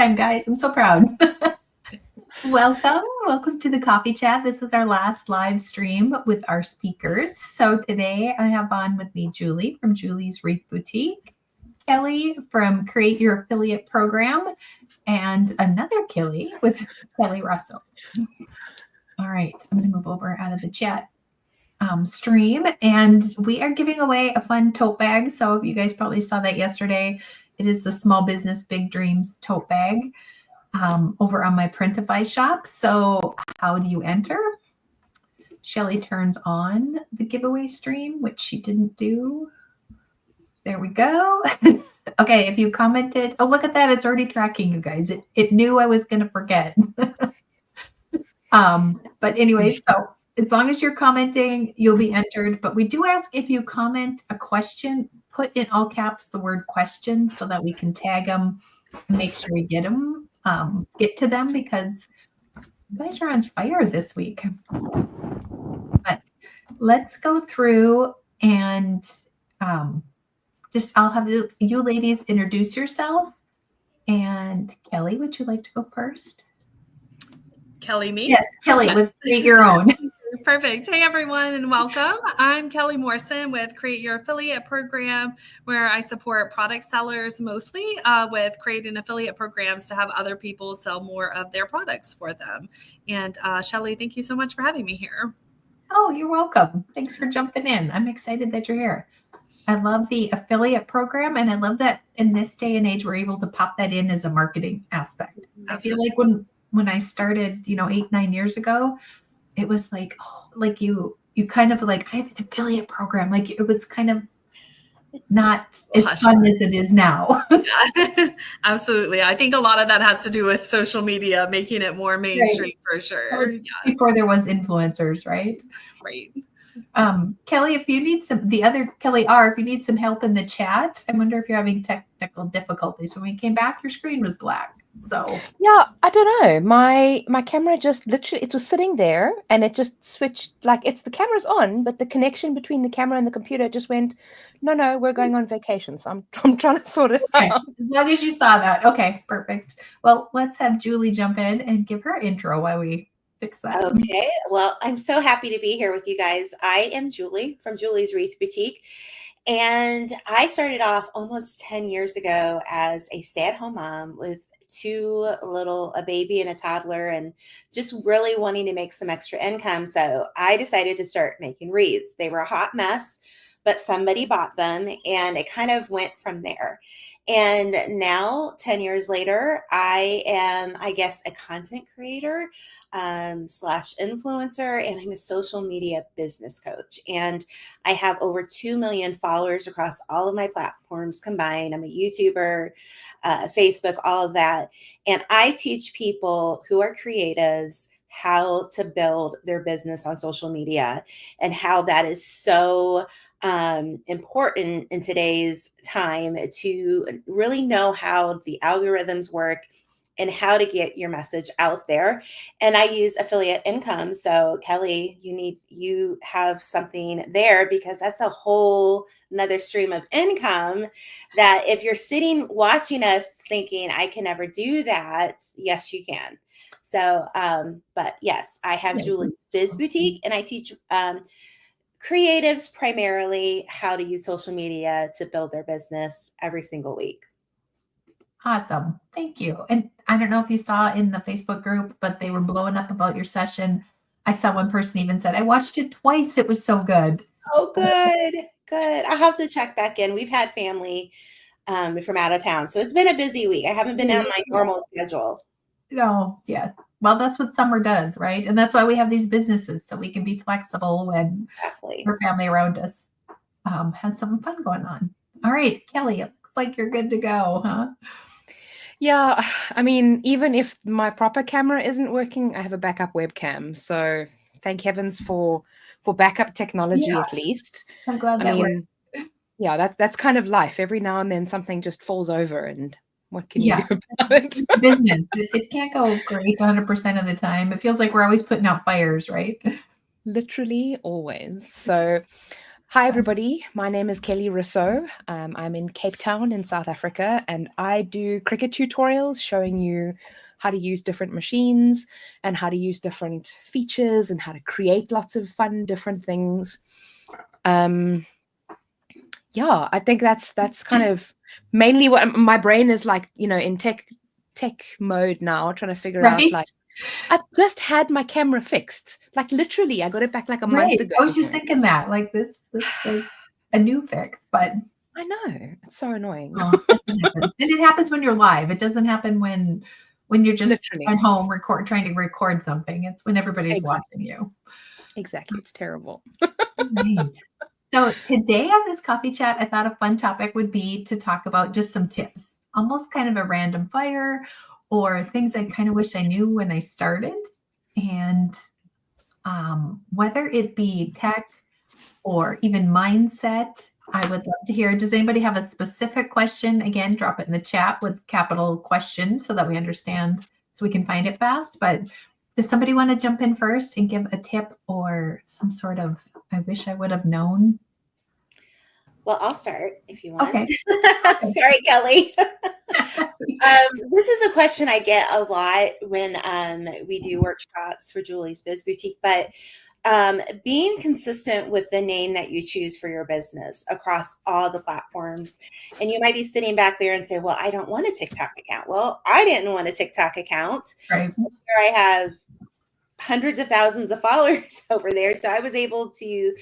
time, guys. I'm so proud. Welcome to the coffee chat. This is our last live stream with our speakers. So today I have on with me Julie from Julie's Wreath Boutique, Kelly from Create Your Affiliate Program, and another Kelly with Kelly Russell. All right, I'm going to move over out of the chat stream, and we are giving away a fun tote bag. So you guys probably saw that yesterday. It is the Small Business Big Dreams tote bag over on my Printify shop. So how do you enter? Shelly turns on the giveaway stream, which she didn't do. There we go. Okay, if you commented, oh, look at that. It's already tracking you guys. It knew I was going to forget. But anyway, so as long as you're commenting, you'll be entered. But we do ask if you comment a question, put in all caps the word question so that we can tag them and make sure we get to them, because you guys are on fire this week. But let's go through and I'll have you ladies introduce yourself. And Kelly, would you like to go first? Kelly, me? Yes, Kelly, with Create Your Own. Perfect. Hey, everyone, and welcome. I'm Kelly Morrison with Create Your Affiliate Program, where I support product sellers mostly with creating affiliate programs to have other people sell more of their products for them. And Shelly, thank you so much for having me here. Oh, you're welcome. Thanks for jumping in. I'm excited that you're here. I love the affiliate program, and I love that in this day and age, we're able to pop that in as a marketing aspect. Absolutely. I feel like when I started, 8-9 years ago, it was like, oh, like you kind of like, I have an affiliate program. Like it was kind of not as fun as it is now. Yeah, absolutely. I think a lot of that has to do with social media, making it more mainstream, right, for sure. Yeah. Before there was influencers, right? Right. Kelly, if you need if you need some help in the chat, I wonder if you're having technical difficulties. When we came back, your screen was black. So yeah, I don't know. My camera just literally, it was sitting there and it just switched, like the camera's on, but the connection between the camera and the computer just went, no, we're going on vacation. So I'm trying to sort it out. As long as you saw that. Okay, perfect. Well, let's have Julie jump in and give her intro while we fix that. Okay. Well, I'm so happy to be here with you guys. I am Julie from Julie's Wreath Boutique. And I started off almost 10 years ago as a stay-at-home mom with a baby and a toddler, and just really wanting to make some extra income. So I decided to start making wreaths. They were a hot mess, but somebody bought them, and it kind of went from there. And now, 10 years later, I am, I guess, a content creator / influencer, and I'm a social media business coach. And I have over 2 million followers across all of my platforms combined. I'm a YouTuber, Facebook, all of that. And I teach people who are creatives how to build their business on social media, and how that is so important in today's time to really know how the algorithms work and how to get your message out there. And I use affiliate income. So Kelly, you have something there, because that's a whole another stream of income that if you're sitting watching us thinking, I can never do that, yes, you can. So, but yes, I have Julie's Biz Boutique, and I teach creatives primarily how to use social media to build their business every single week. Awesome. Thank you. And I don't know if you saw in the Facebook group, but they were blowing up about your session. I saw one person even said, I watched it twice. It was so good. Oh, good. Good. I'll have to check back in. We've had family from out of town, so it's been a busy week. I haven't been on my normal schedule. No, yes. Well, that's what summer does, right? And that's why we have these businesses, so we can be flexible when our family around us has some fun going on. All right, Kelly, it looks like you're good to go, huh? Yeah, I mean, even if my proper camera isn't working, I have a backup webcam. So thank heavens for backup technology, at least. I'm glad that worked. Yeah, that's kind of life. Every now and then something just falls over, and what can you do about it? Business. It can't go great 100% of the time. It feels like we're always putting out fires, right? Literally always. So Hi, everybody. My name is Kelly Rousseau. I'm in Cape Town in South Africa, and I do Cricut tutorials showing you how to use different machines and how to use different features and how to create lots of fun, different things. Yeah, I think that's kind of mainly what my brain is like, in tech mode now, trying to figure out, Right. like, I've just had my camera fixed. Like, literally, I got it back like a month Right. ago. I was just thinking that, like, this is a new fix, but I know. It's so annoying. that's what happens. And it happens when you're live. It doesn't happen when you're just Literally. at home trying to record something. It's when everybody's watching you. Exactly. It's terrible. Right. So today on this coffee chat, I thought a fun topic would be to talk about just some tips, almost kind of a random fire or things I kind of wish I knew when I started. And whether it be tech or even mindset, I would love to hear. Does anybody have a specific question? Again, drop it in the chat with capital question so that we understand, so we can find it fast. But does somebody want to jump in first and give a tip or some sort of, I wish I would have known? Well, I'll start if you want. Okay. Sorry, Kelly. This is a question I get a lot when we do workshops for Julie's Biz Boutique, but being consistent with the name that you choose for your business across all the platforms. And you might be sitting back there and say, well, I don't want a TikTok account. Well, I didn't want a TikTok account. Right. Here I have hundreds of thousands of followers over there. So I was able to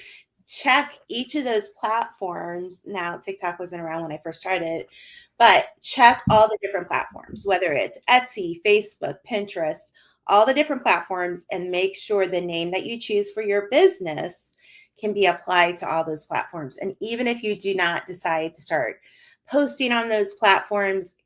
check each of those platforms. Now, TikTok wasn't around when I first started, but check all the different platforms, whether it's Etsy, Facebook, Pinterest, all the different platforms, and make sure the name that you choose for your business can be applied to all those platforms. And even if you do not decide to start posting on those platforms,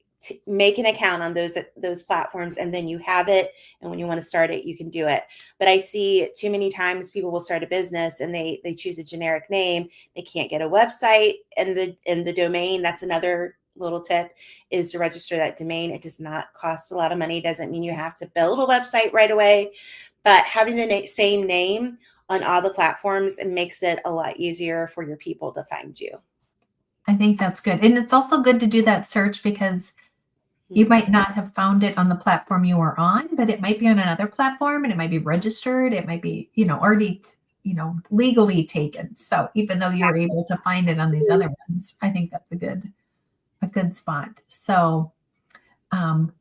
make an account on those platforms, and then you have it. And when you want to start it, you can do it. But I see too many times people will start a business and they choose a generic name. They can't get a website and the domain. That's another little tip, is to register that domain. It does not cost a lot of money. It doesn't mean you have to build a website right away, but having the same name on all the platforms, it makes it a lot easier for your people to find you. I think that's good. And it's also good to do that search because you might not have found it on the platform you were on, but it might be on another platform and it might be registered. It might be, already, legally taken. So even though you were able to find it on these other ones, I think that's a good spot. So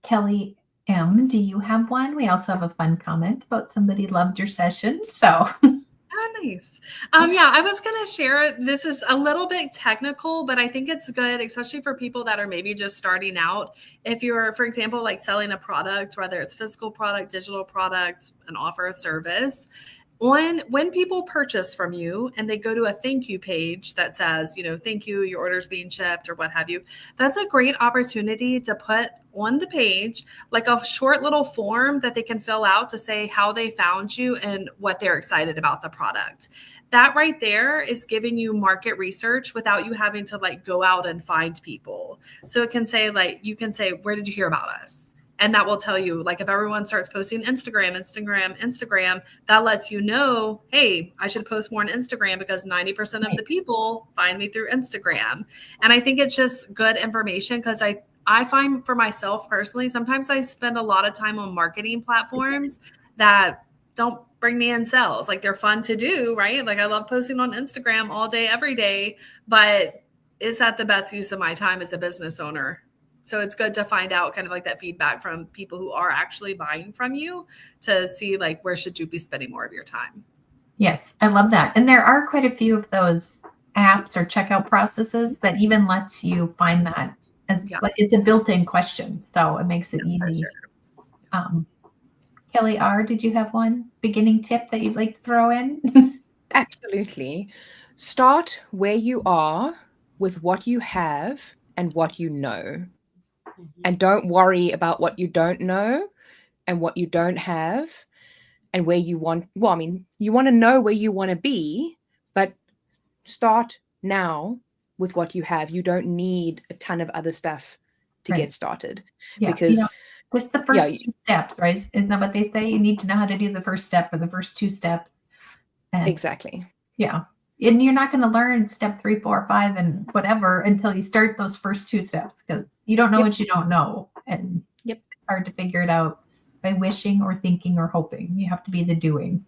Kelly M., do you have one? We also have a fun comment about somebody loved your session. So Oh, nice. Yeah, I was going to share, this is a little bit technical, but I think it's good, especially for people that are maybe just starting out. If you're, for example, like selling a product, whether it's physical product, digital product, an offer, a service, when people purchase from you and they go to a thank you page that says, thank you, your order's being shipped or what have you, that's a great opportunity to put on the page like a short little form that they can fill out to say how they found you and what they're excited about the product. That right there is giving you market research without you having to like go out and find people. So it can say like, you can say, where did you hear about us? And that will tell you, like, if everyone starts posting Instagram, that lets you know, hey, I should post more on Instagram because 90% of the people find me through Instagram. And I think it's just good information because I find for myself personally, sometimes I spend a lot of time on marketing platforms that don't bring me in sales. Like, they're fun to do, right? Like, I love posting on Instagram all day, every day, but is that the best use of my time as a business owner? So it's good to find out kind of like that feedback from people who are actually buying from you to see like, where should you be spending more of your time? Yes, I love that. And there are quite a few of those apps or checkout processes that even lets you find that as like it's a built-in question. So it makes it easy. Sure. Kelly R., did you have one beginning tip that you'd like to throw in? Absolutely. Start where you are with what you have and what you know. And don't worry about what you don't know and what you don't have and where you want. Well, I mean, you want to know where you want to be, but start now with what you have. You don't need a ton of other stuff to get started. Yeah, because just the first 2 steps, right? Isn't that what they say? You need to know how to do the first step or the first 2 steps. And exactly. Yeah. and you're not going to learn step 3, 4, 5, and whatever until you start those first 2 steps, because you don't know what you don't know, and Yep. it's hard to figure it out by wishing or thinking or hoping. You have to be the doing.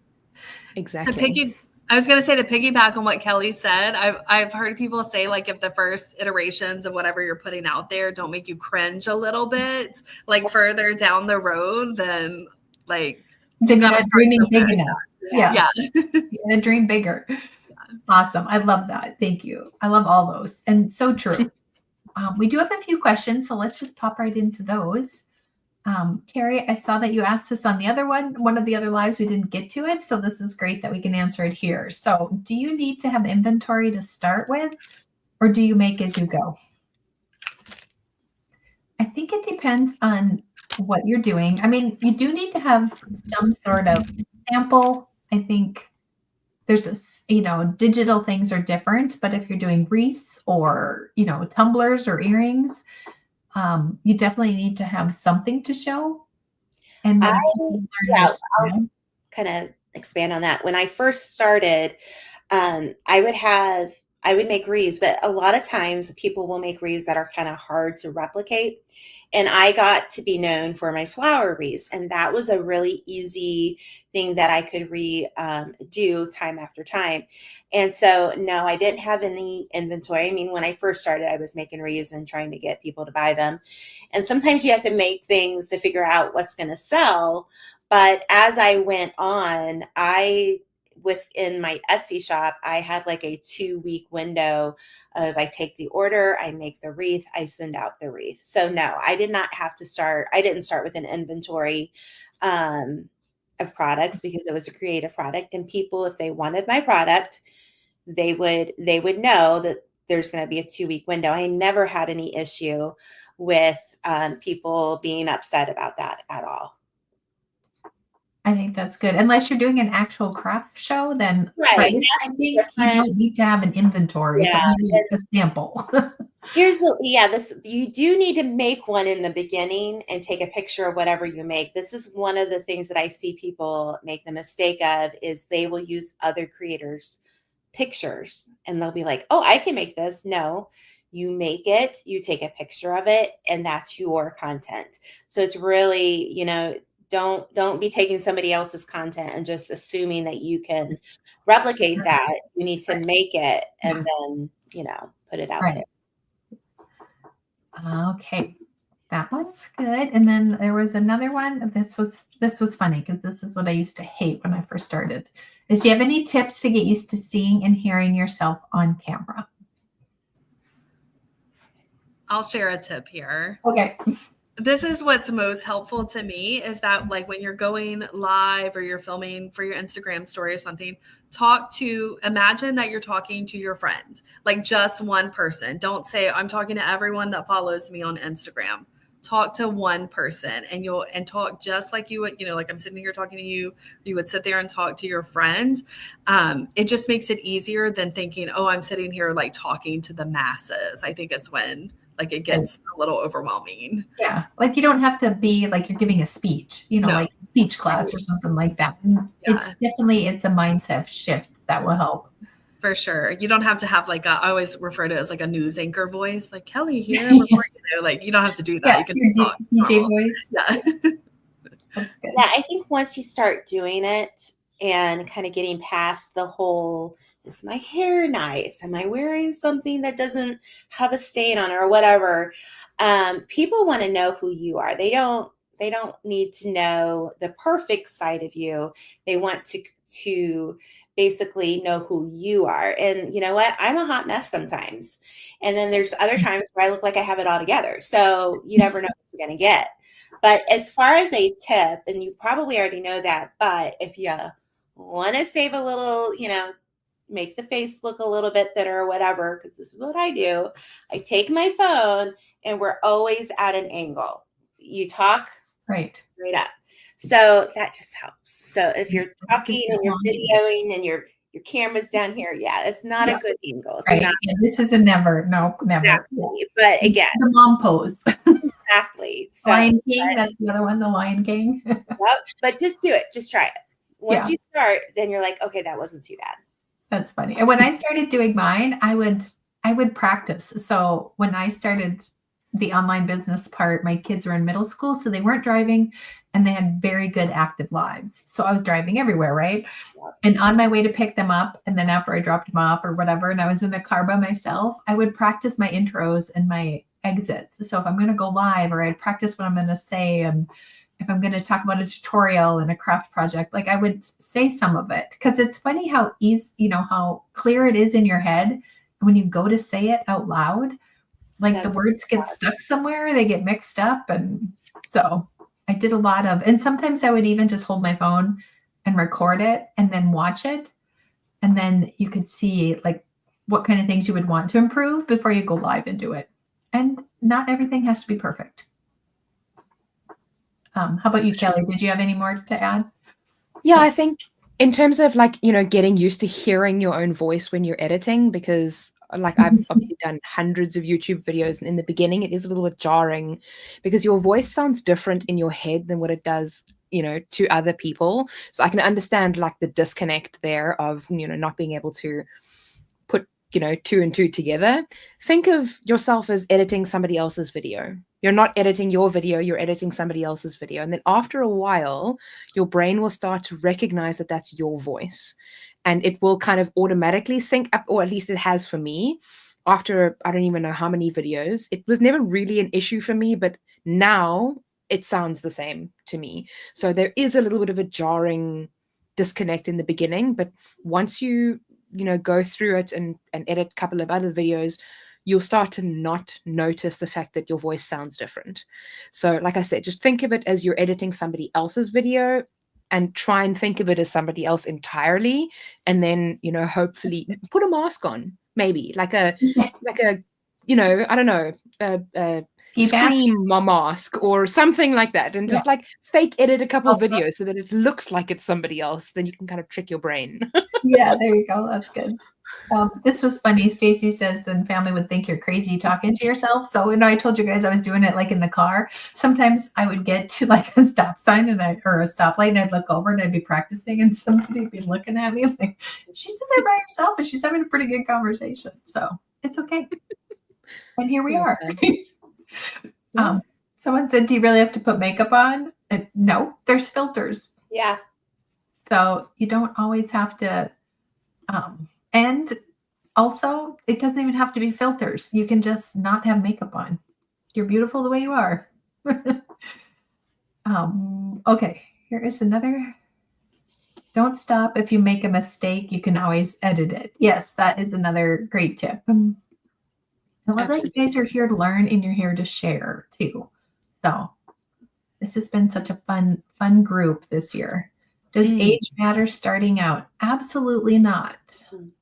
Exactly. I was going to say, to piggyback on what Kelly said, I've heard people say, like, if the first iterations of whatever you're putting out there don't make you cringe a little bit, like further down the road, then like Then you're gotta not start dreaming big somewhere. enough. Yeah. You gotta dream bigger. Awesome. I love that. Thank you. I love all those. And so true. We do have a few questions, so let's just pop right into those. Terry, I saw that you asked this on the other one of the other lives. We didn't get to it, so this is great that we can answer it here. So do you need to have inventory to start with, or do you make as you go? I think it depends on what you're doing. I mean, you do need to have some sort of sample. I think there's digital things are different, but if you're doing wreaths or, tumblers or earrings, you definitely need to have something to show. And then I'll kind of expand on that. When I first started, I would make wreaths, but a lot of times people will make wreaths that are kind of hard to replicate. And I got to be known for my flower wreaths, and that was a really easy thing that I could do time after time. And so, no, I didn't have any inventory. I mean, when I first started, I was making wreaths and trying to get people to buy them. And sometimes you have to make things to figure out what's going to sell. But as I went on, within my Etsy shop, I had like a 2-week window of I take the order, I make the wreath, I send out the wreath. So no, I did not have to start. I didn't start with an inventory of products, because it was a creative product, and people, if they wanted my product, they would know that there's going to be a 2-week window. I never had any issue with people being upset about that at all. I think that's good. Unless you're doing an actual craft show, then right. I think you don't need to have an inventory, but maybe a sample. You do need to make one in the beginning and take a picture of whatever you make. This is one of the things that I see people make the mistake of, is they will use other creators' pictures and they'll be like, oh, I can make this. No, you make it, you take a picture of it, and that's your content. So it's really, don't be taking somebody else's content and just assuming that you can replicate that. You need to make it and then, put it out there. Okay. That one's good. And then there was another one. This was funny, because this is what I used to hate when I first started. Do you have any tips to get used to seeing and hearing yourself on camera? I'll share a tip here. Okay. This is what's most helpful to me, is that, like, when you're going live or you're filming for your Instagram story or something, imagine that you're talking to your friend, like just one person. Don't say, I'm talking to everyone that follows me on Instagram. Talk to one person, and talk just like you would, like I'm sitting here talking to you, you would sit there and talk to your friend. It just makes it easier than thinking, oh, I'm sitting here like talking to the masses. I think it's when it gets a little overwhelming. Yeah. Like, you don't have to be like you're giving a speech, like a speech class or something like that. It's a mindset shift that will help. For sure. You don't have to have I always refer to it as like a news anchor voice, like Kelly here. You don't have to do that. You can talk DJ voice. Yeah. That's good. Yeah. I think once you start doing it and kind of getting past the whole, is my hair nice? Am I wearing something that doesn't have a stain on it or whatever? People want to know who you are. They don't need to know the perfect side of you. They want to basically know who you are. And you know what? I'm a hot mess sometimes. And then there's other times where I look like I have it all together. So you never know what you're going to get. But as far as a tip, and you probably already know that, but if you want to save a little, make the face look a little bit thinner or whatever, because this is what I do. I take my phone and we're always at an angle. You talk right up. So that just helps. So if you're talking and you're videoing and your camera's down here, it's not a good angle. Right. This is a never. Exactly. But again, the mom pose. Exactly. So, Lion King, that's the other one, the Lion King. But just do it. Just try it. Once you start, then you're like, okay, that wasn't too bad. That's funny. And when I started doing mine, I would practice. So when I started the online business part, my kids were in middle school, so they weren't driving and they had very good active lives. So I was driving everywhere, right? Yep. And on my way to pick them up, and then after I dropped them off or whatever, and I was in the car by myself, I would practice my intros and my exits. So if I'm going to go live, or I'd practice what I'm going to say, and if I'm going to talk about a tutorial and a craft project, like I would say some of it, because it's funny how easy, how clear it is in your head. And when you go to say it out loud, like the words get stuck somewhere, they get mixed up. And so I did a lot of, and sometimes I would even just hold my phone and record it and then watch it. And then you could see like what kind of things you would want to improve before you go live and do it. And not everything has to be perfect. How about you, Kelly? Did you have any more to add? Yeah, I think in terms of like, getting used to hearing your own voice when you're editing, because like I've obviously done hundreds of YouTube videos, and in the beginning it is a little bit jarring because your voice sounds different in your head than what it does, to other people. So I can understand like the disconnect there of, not being able to put, two and two together. Think of yourself as editing somebody else's video. You're not editing your video, you're editing somebody else's video. And then after a while, your brain will start to recognize that that's your voice. And it will kind of automatically sync up, or at least it has for me. After, I don't even know how many videos, it was never really an issue for me, but now it sounds the same to me. So there is a little bit of a jarring disconnect in the beginning, but once you go through it and edit a couple of other videos, you'll start to not notice the fact that your voice sounds different. So like I said, just think of it as you're editing somebody else's video, and try and think of it as somebody else entirely. And then, hopefully put a mask on, maybe like a, I don't know, a scream mask or something like that. And just like fake edit a couple of videos so that it looks like it's somebody else. Then you can kind of trick your brain. Yeah, there you go. That's good. This was funny. Stacy says, and family would think you're crazy talking to yourself. So, I told you guys I was doing it like in the car. Sometimes I would get to like a stop sign or a stoplight, and I'd look over and I'd be practicing, and somebody would be looking at me like, she's sitting there by herself and she's having a pretty good conversation. So it's okay. And here we are. Someone said, do you really have to put makeup on? No, there's filters. Yeah. So you don't always have to. And also, it doesn't even have to be filters. You can just not have makeup on. You're beautiful the way you are. Okay, here is another. Don't stop. If you make a mistake, you can always edit it. Yes, that is another great tip. I love that you guys are here to learn and you're here to share too. So this has been such a fun group this year. Does age matter starting out? Absolutely not.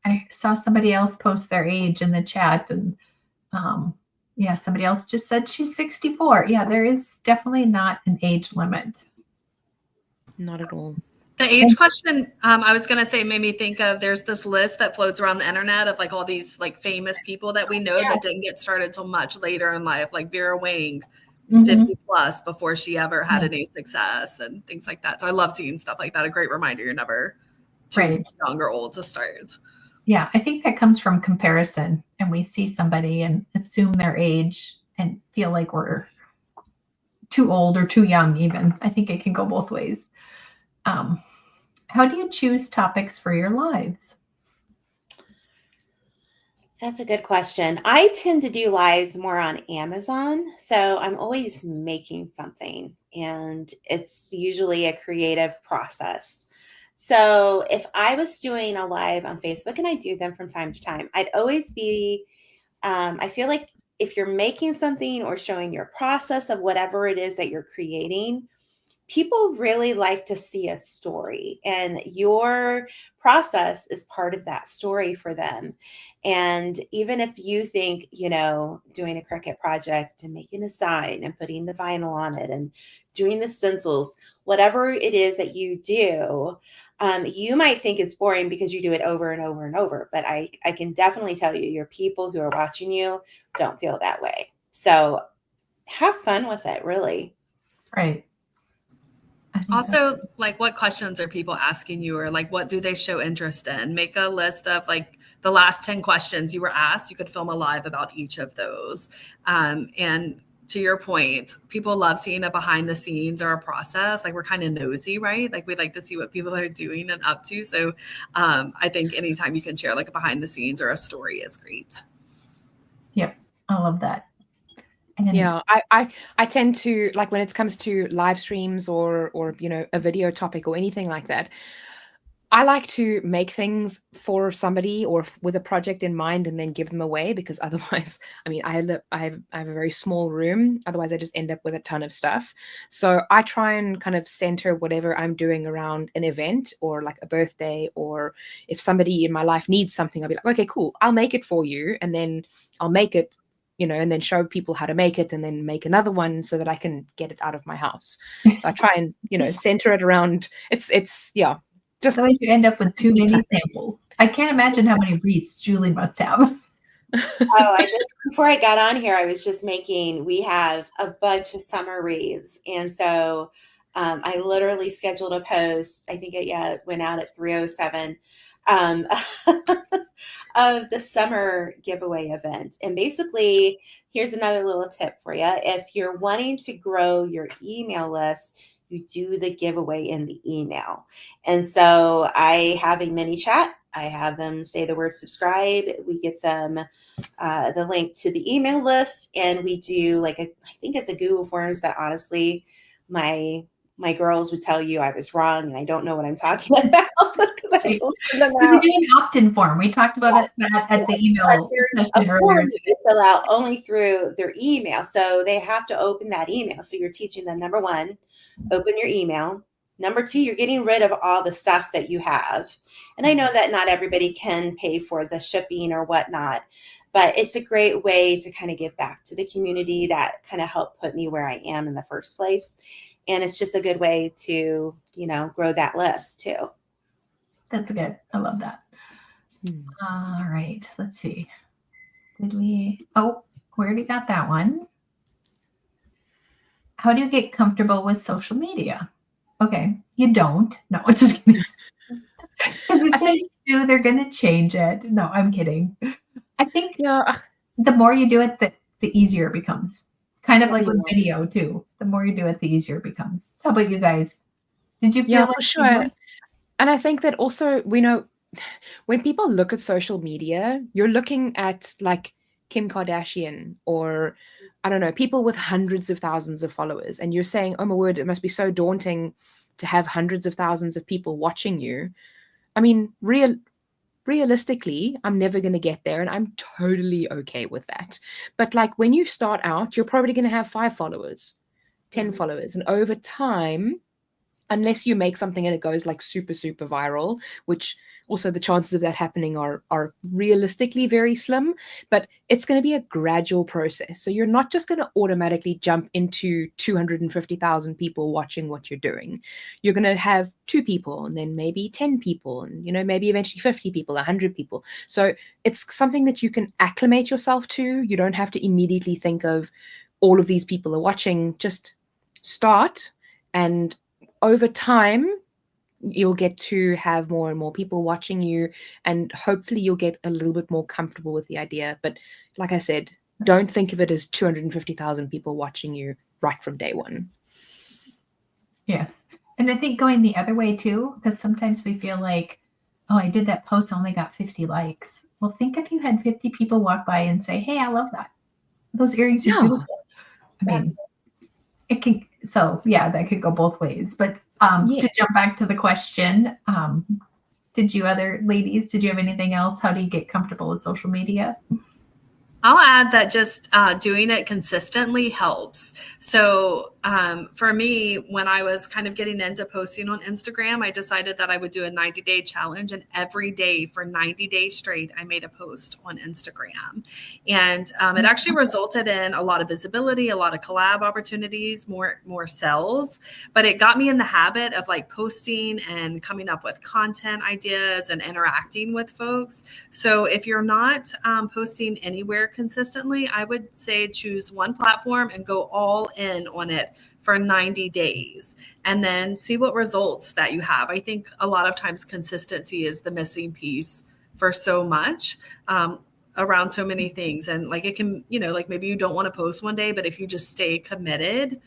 I saw somebody else post their age in the chat, and somebody else just said she's 64. Yeah, there is definitely not an age limit. Not at all. The age question, I was going to say, made me think of, there's this list that floats around the internet of like all these like famous people that we know that didn't get started till much later in life, like Vera Wang. 50 plus before she ever had any success and things like that. So I love seeing stuff like that. A great reminder, you're never too young or old to start. Yeah, I think that comes from comparison, and we see somebody and assume their age and feel like we're too old or too young even. I think it can go both ways. How do you choose topics for your lives? That's a good question. I tend to do lives more on Amazon. So I'm always making something, and it's usually a creative process. So if I was doing a live on Facebook, and I do them from time to time, I'd always be, I feel like if you're making something or showing your process of whatever it is that you're creating, people really like to see a story, and your process is part of that story for them. And even if you think, doing a Cricut project and making a sign and putting the vinyl on it and doing the stencils, whatever it is that you do, you might think it's boring because you do it over and over and over. But I can definitely tell you, your people who are watching you don't feel that way. So have fun with it, really. Right. I think Also, like, what questions are people asking you, or like, what do they show interest in? Make a list of like the last 10 questions you were asked. You could film a live about each of those. And to your point, people love seeing a behind the scenes or a process. Like, we're kind of nosy, right? Like, we'd like to see what people are doing and up to. So I think anytime you can share like a behind the scenes or a story is great. Yep, I love that. And Yeah, I tend to, like, when it comes to live streams or a video topic or anything like that, I like to make things for somebody or with a project in mind and then give them away, because otherwise, I mean, I have a very small room. Otherwise, I just end up with a ton of stuff. So I try and kind of center whatever I'm doing around an event or like a birthday, or if somebody in my life needs something, I'll be like, okay, cool, I'll make it for you. And then I'll make it, and then show people how to make it and then make another one so that I can get it out of my house. So I try and, center it around, yeah. Just otherwise you end up with too many samples. I can't imagine how many wreaths Julie must have. Before I got on here, I was just we have a bunch of summer wreaths. And so I literally scheduled a post. I think it went out at 3:07 of the summer giveaway event. And basically, here's another little tip for you. If you're wanting to grow your email list, you do the giveaway in the email. And so I have a mini chat. I have them say the word subscribe. We get them the link to the email list, and we do I think it's a Google Forms, but honestly, my girls would tell you I was wrong and I don't know what I'm talking about because I don't send them out. We do an opt-in form. We talked about that at the email session earlier today. To fill out only through their email, so they have to open that email. So you're teaching them, number one, open your email. Number two, you're getting rid of all the stuff that you have. And I know that not everybody can pay for the shipping or whatnot, but it's a great way to kind of give back to the community that kind of helped put me where I am in the first place. And it's just a good way to, grow that list too. That's good. I love that. All right. Let's see. We already got that one. How do you get comfortable with social media? Okay. You don't. No, I'm just kidding. Because you say you do, they're going to change it. No, I'm kidding. I think the more you do it, the easier it becomes. Kind of like with video too. The more you do it, the easier it becomes. How about you guys? Did you feel for sure? And I think that also, when people look at social media, you're looking at like Kim Kardashian or, I don't know, people with hundreds of thousands of followers. And you're saying, oh my word, it must be so daunting to have hundreds of thousands of people watching you. I mean, realistically, I'm never going to get there, and I'm totally okay with that. But like when you start out, you're probably going to have 5 followers, 10 followers. And over time, unless you make something and it goes like super, super viral, which also the chances of that happening are realistically very slim, but it's going to be a gradual process. So you're not just going to automatically jump into 250,000 people watching what you're doing. You're going to have 2 people and then maybe 10 people and, maybe eventually 50 people, 100 people. So it's something that you can acclimate yourself to. You don't have to immediately think of all of these people are watching. Just start, and over time, you'll get to have more and more people watching you, and hopefully you'll get a little bit more comfortable with the idea. But like I said, don't think of it as 250,000 people watching you right from day one. Yes. And I think going the other way too, because sometimes we feel like, oh, I did that post, I only got 50 likes. Well, think if you had 50 people walk by and say, hey, I love that. Those earrings are beautiful. I mean, it can, so yeah, that could go both ways. But to jump back to the question, did you have anything else? How do you get comfortable with social media? I'll add that just doing it consistently helps. So for me, when I was kind of getting into posting on Instagram, I decided that I would do a 90-day challenge, and every day for 90 days straight, I made a post on Instagram. And it actually resulted in a lot of visibility, a lot of collab opportunities, more sales, but it got me in the habit of like posting and coming up with content ideas and interacting with folks. So if you're not posting anywhere consistently, I would say choose one platform and go all in on it for 90 days and then see what results that you have. I think a lot of times consistency is the missing piece for so much. Around so many things. And like it can, like maybe you don't want to post one day, but if you just stay committed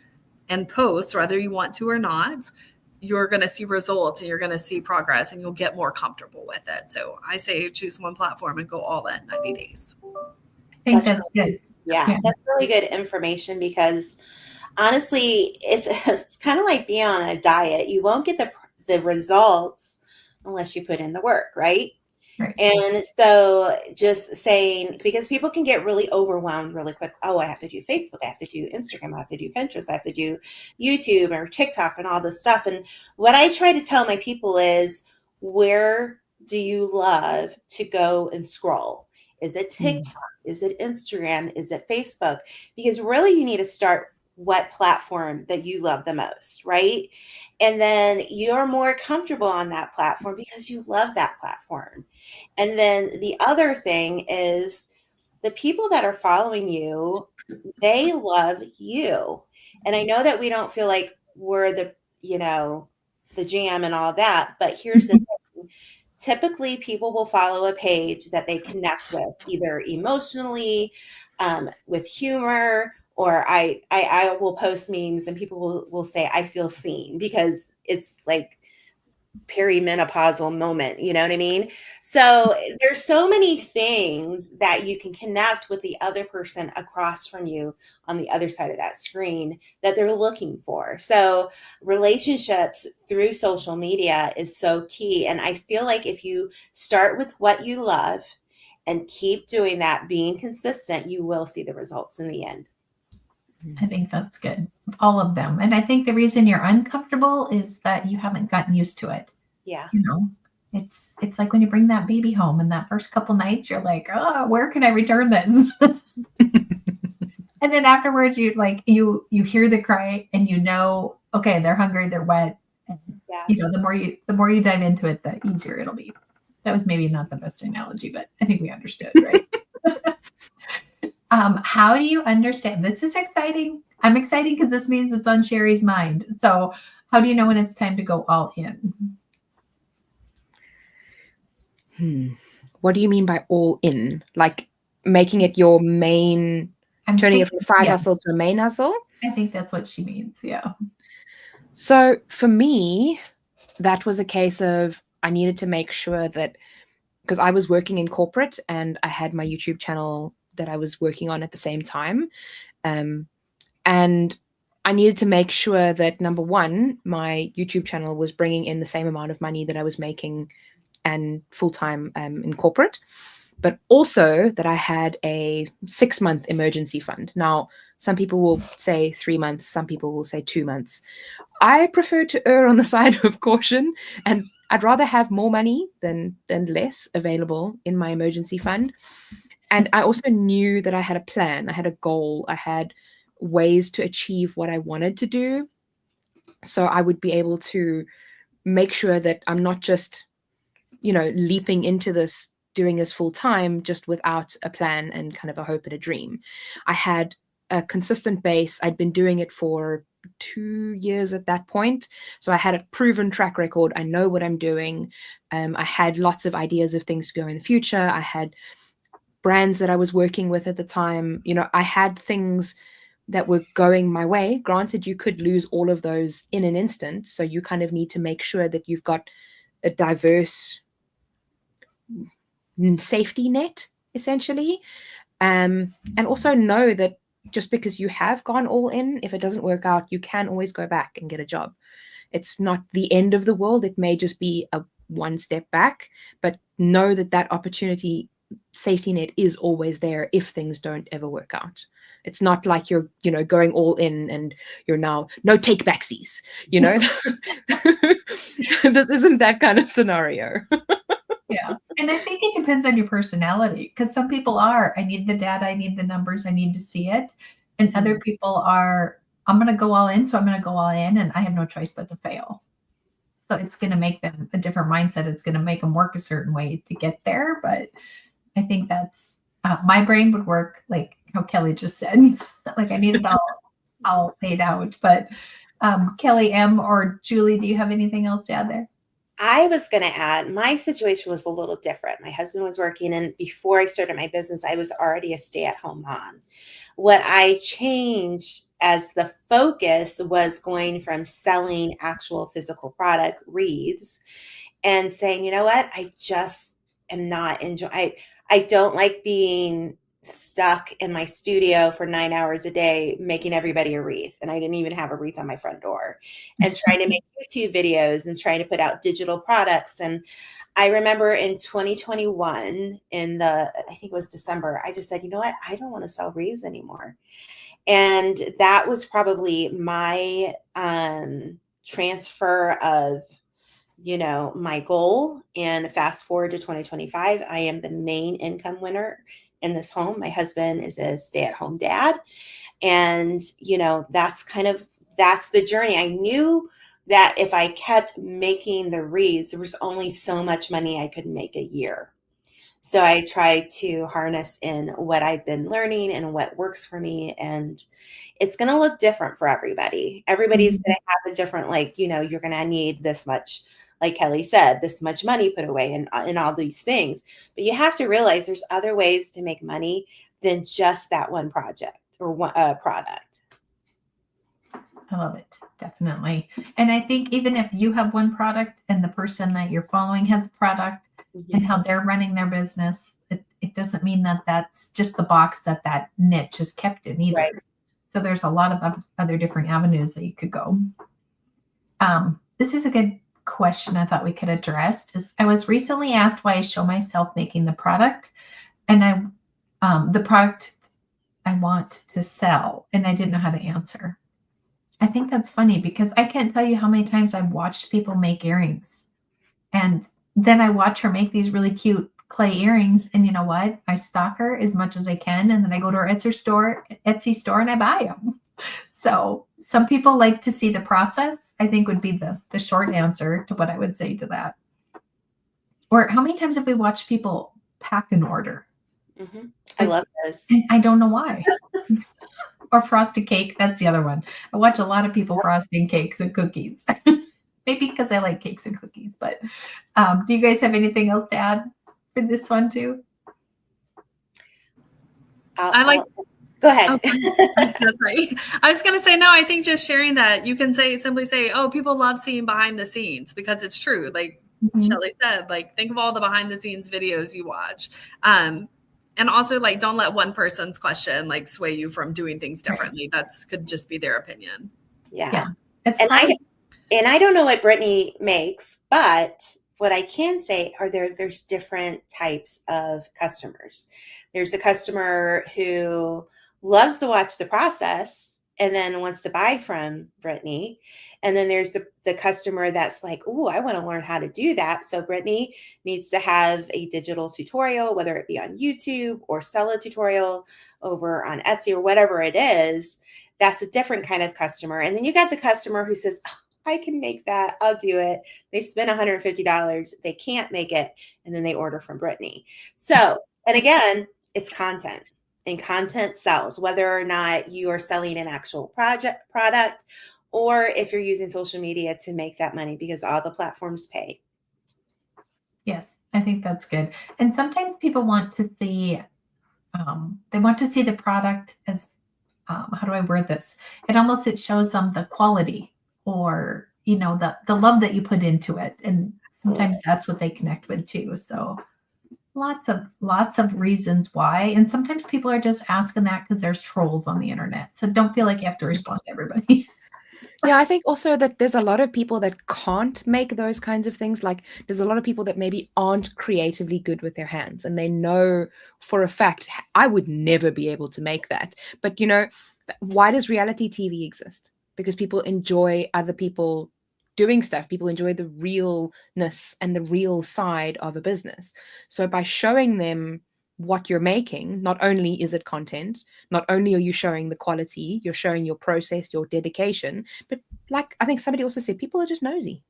and post, whether you want to or not, you're going to see results and you're going to see progress and you'll get more comfortable with it. So I say choose one platform and go all in 90 days. I think that's good. Yeah, that's really good information because honestly, it's kind of like being on a diet. You won't get the results unless you put in the work, right? Right. And so just saying, because people can get really overwhelmed really quick. Oh, I have to do Facebook. I have to do Instagram. I have to do Pinterest. I have to do YouTube or TikTok and all this stuff. And what I try to tell my people is, where do you love to go and scroll? Is it TikTok? Is it Instagram? Is it Facebook? Because really you need to start what platform that you love the most, right? And then you're more comfortable on that platform because you love that platform. And then the other thing is the people that are following you, they love you. And I know that we don't feel like we're the jam and all that, but here's the thing. Typically, people will follow a page that they connect with, either emotionally, with humor, or I will post memes and people will say, I feel seen, because it's like perimenopausal moment, you know what I mean? So there's so many things that you can connect with the other person across from you on the other side of that screen that they're looking for. So relationships through social media is so key. And I feel like if you start with what you love and keep doing that, being consistent, you will see the results in the end. I think that's good. All of them. And I think the reason you're uncomfortable is that you haven't gotten used to it. Yeah. It's like when you bring that baby home and that first couple nights, you're like, oh, where can I return this? And then afterwards you hear the cry and okay, they're hungry, they're wet. And the more you dive into it, the easier it'll be. That was maybe not the best analogy, but I think we understood, right? How do you understand? This is exciting. I'm excited because this means it's on Sherry's mind. So how do you know when it's time to go all in? What do you mean by all in? Like making it your main, turning it from a side hustle to a main hustle? I think that's what she means. Yeah. So for me, that was a case of I needed to make sure that, because I was working in corporate and I had my YouTube channel that I was working on at the same time. And I needed to make sure that, number one, my YouTube channel was bringing in the same amount of money that I was making and full-time in corporate, but also that I had a 6-month emergency fund. Now, some people will say 3 months, some people will say 2 months. I prefer to err on the side of caution, and I'd rather have more money than less available in my emergency fund. And I also knew that I had a plan, I had a goal, I had ways to achieve what I wanted to do. So I would be able to make sure that I'm not just, leaping into this, doing this full time, just without a plan and kind of a hope and a dream. I had a consistent base. I'd been doing it for 2 years at that point. So I had a proven track record. I know what I'm doing. I had lots of ideas of things to go in the future. I had brands that I was working with at the time. I had things that were going my way. Granted, you could lose all of those in an instant. So you kind of need to make sure that you've got a diverse safety net, essentially. And also know that just because you have gone all in, if it doesn't work out, you can always go back and get a job. It's not the end of the world. It may just be a one step back, but know that opportunity safety net is always there if things don't ever work out. It's not like you're, going all in and you're now no take backsies, This isn't that kind of scenario. Yeah. And I think it depends on your personality, because some people are, I need the data, I need the numbers, I need to see it. And other people are, I'm going to go all in. So I'm going to go all in and I have no choice but to fail. So it's going to make them a different mindset. It's going to make them work a certain way to get there. But I think that's, my brain would work like how Kelly just said, like I need it all. all paid out. But Kelly M. or Julie, do you have anything else to add there? I was going to add, my situation was a little different. My husband was working, and before I started my business, I was already a stay-at-home mom. What I changed as the focus was going from selling actual physical product, wreaths, and saying, you know what, I just am not enjoying. I don't like being stuck in my studio for 9 hours a day making everybody a wreath, and I didn't even have a wreath on my front door, and trying to make YouTube videos and trying to put out digital products. And I remember in 2021, I think it was December, I just said, you know what, I don't want to sell wreaths anymore. And that was probably my transfer of my goal. And fast forward to 2025, I am the main income winner in this home. My husband is a stay-at-home dad. And, that's the journey. I knew that if I kept making the wreaths, there was only so much money I could make a year. So I try to harness in what I've been learning and what works for me. And it's going to look different for everybody. Everybody's going to have a different, you're going to need this much, like Kelly said, this much money put away and all these things. But you have to realize there's other ways to make money than just that one project or one product. I love it. Definitely. And I think even if you have one product and the person that you're following has a product and how they're running their business, it doesn't mean that that's just the box that niche is kept in either. Right. So there's a lot of other different avenues that you could go. This is a good question I thought we could address. I was recently asked why I show myself making the product, and the product I want to sell, and I didn't know how to answer. I think that's funny because I can't tell you how many times I've watched people make earrings, and then I watch her make these really cute clay earrings, and you know what? I stalk her as much as I can, and then I go to her Etsy store, and I buy them. So some people like to see the process, I think would be the short answer to what I would say to that. Or how many times have we watched people pack an order? I love those. And I don't know why. Or frosted cake. That's the other one. I watch a lot of people frosting cakes and cookies. Maybe because I like cakes and cookies. But do you guys have anything else to add for this one too? Go ahead. Okay. That's right. I was going to say, no, I think just sharing that you can simply say, oh, people love seeing behind the scenes, because it's true. Like Shelly said, think of all the behind the scenes videos you watch. And also don't let one person's question sway you from doing things differently. Right. That's could just be their opinion. Yeah. And I don't know what Brittany makes, but what I can say are there's different types of customers. There's a customer who loves to watch the process and then wants to buy from Brittany. And then there's the customer that's like, oh, I want to learn how to do that. So Brittany needs to have a digital tutorial, whether it be on YouTube or sell a tutorial over on Etsy or whatever it is. That's a different kind of customer. And then you got the customer who says, oh, I can make that. I'll do it. They spend $150. They can't make it. And then they order from Brittany. So, and again, it's content. And content sells, whether or not you are selling an actual product or if you're using social media to make that money, because all the platforms pay. Yes, I think that's good. And sometimes people want to see, they want to see the product as, how do I word this? It shows them the quality or, the love that you put into it. And sometimes that's what they connect with too. So lots of reasons why. And sometimes people are just asking that because there's trolls on the internet. So don't feel like you have to respond to everybody. Yeah, I think also that there's a lot of people that can't make those kinds of things. There's a lot of people that maybe aren't creatively good with their hands, and they know for a fact, I would never be able to make that. But why does reality TV exist? Because people enjoy other people doing stuff. People enjoy the realness and the real side of a business. So by showing them what you're making, not only is it content, not only are you showing the quality, you're showing your process, your dedication, but I think somebody also said, people are just nosy.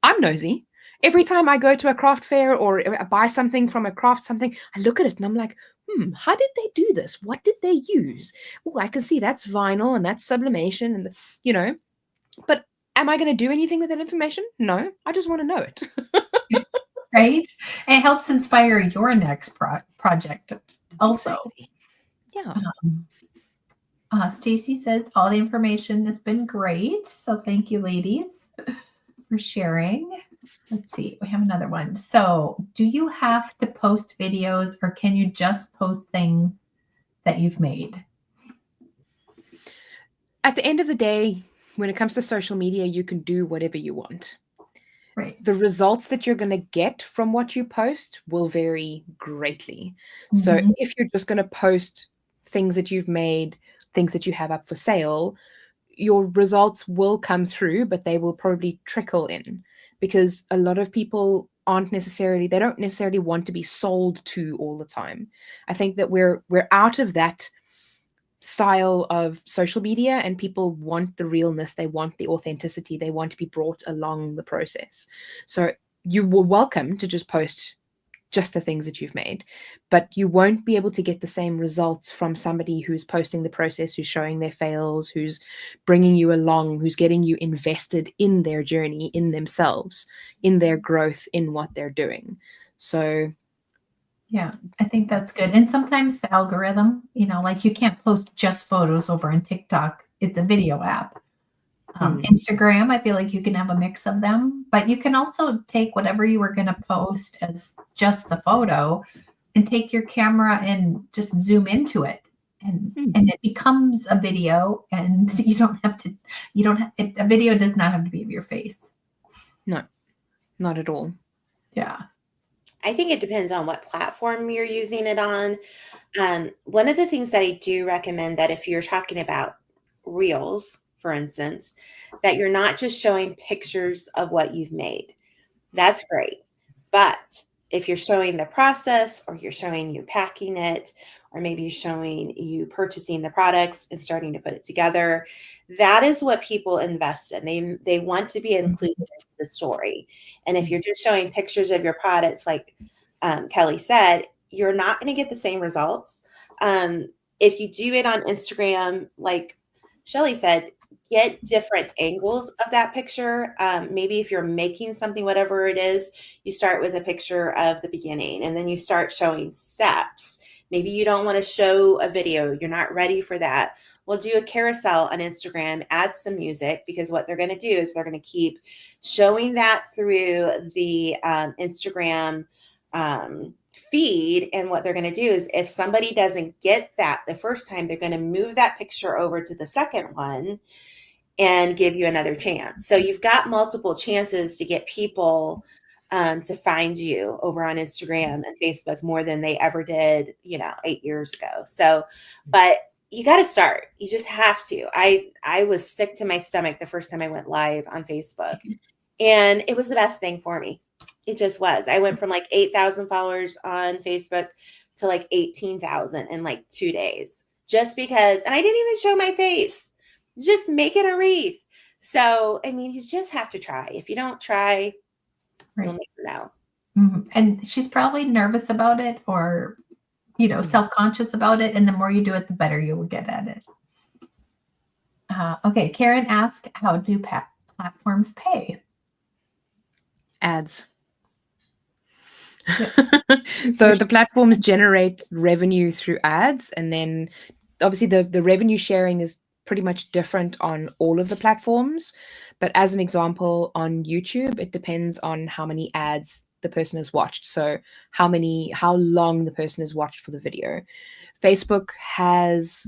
I'm nosy. Every time I go to a craft fair or I buy something from a craft something, I look at it and I'm like, how did they do this? What did they use? Oh, I can see that's vinyl and that's sublimation and, but am I going to do anything with that information? No, I just want to know it. Right? And it helps inspire your next project also. Exactly. Yeah. Stacy says all the information has been great. So thank you, ladies, for sharing. Let's see, we have another one. So do you have to post videos or can you just post things that you've made? At the end of the day, when it comes to social media, you can do whatever you want. Right. The results that you're going to get from what you post will vary greatly. So if you're just going to post things that you've made, things that you have up for sale, your results will come through, but they will probably trickle in because a lot of people they don't necessarily want to be sold to all the time. I think that we're out of that style of social media, and people want the realness, they want the authenticity, they want to be brought along the process. So you were welcome to just post just the things that you've made, but you won't be able to get the same results from somebody who's posting the process, who's showing their fails, who's bringing you along, who's getting you invested in their journey, in themselves, in their growth, in what they're doing. So yeah, I think that's good. And sometimes the algorithm, like you can't post just photos over on TikTok. It's a video app. Instagram, I feel like you can have a mix of them, but you can also take whatever you were going to post as just the photo and take your camera and just zoom into it. And it becomes a video, and a video does not have to be of your face. No, not at all. Yeah. I think it depends on what platform you're using it on. One of the things that I do recommend that if you're talking about reels, for instance, that you're not just showing pictures of what you've made. That's great. But if you're showing the process, or you're showing you packing it, or maybe you're showing you purchasing the products and starting to put it together, that is what people invest in. They want to be included in the story. And if you're just showing pictures of your products, like Kelly said, you're not going to get the same results. If you do it on Instagram, like Shelly said, get different angles of that picture. Maybe if you're making something, whatever it is, you start with a picture of the beginning and then you start showing steps. Maybe you don't want to show a video. You're not ready for that. Well, do a carousel on Instagram, add some music, because what they're going to do is they're going to keep showing that through the Instagram feed. And what they're going to do is if somebody doesn't get that the first time, they're going to move that picture over to the second one and give you another chance. So you've got multiple chances to get people to find you over on Instagram and Facebook more than they ever did, 8 years ago. So, but you got to start. You just have to. I was sick to my stomach the first time I went live on Facebook, and it was the best thing for me. It just was. I went from like 8,000 followers on Facebook to like 18,000 in like 2 days, just because, and I didn't even show my face, just making a wreath. So, I mean, you just have to try. If you don't try, you'll never know. And she's probably nervous about it, or, self-conscious about it. And the more you do it, the better you will get at it. Okay. Karen asked, how do platforms pay? Ads. So the platforms generate revenue through ads, and then obviously the revenue sharing is pretty much different on all of the platforms. But as an example, on YouTube, it depends on how many ads the person has watched. So how long the person has watched for the video. Facebook has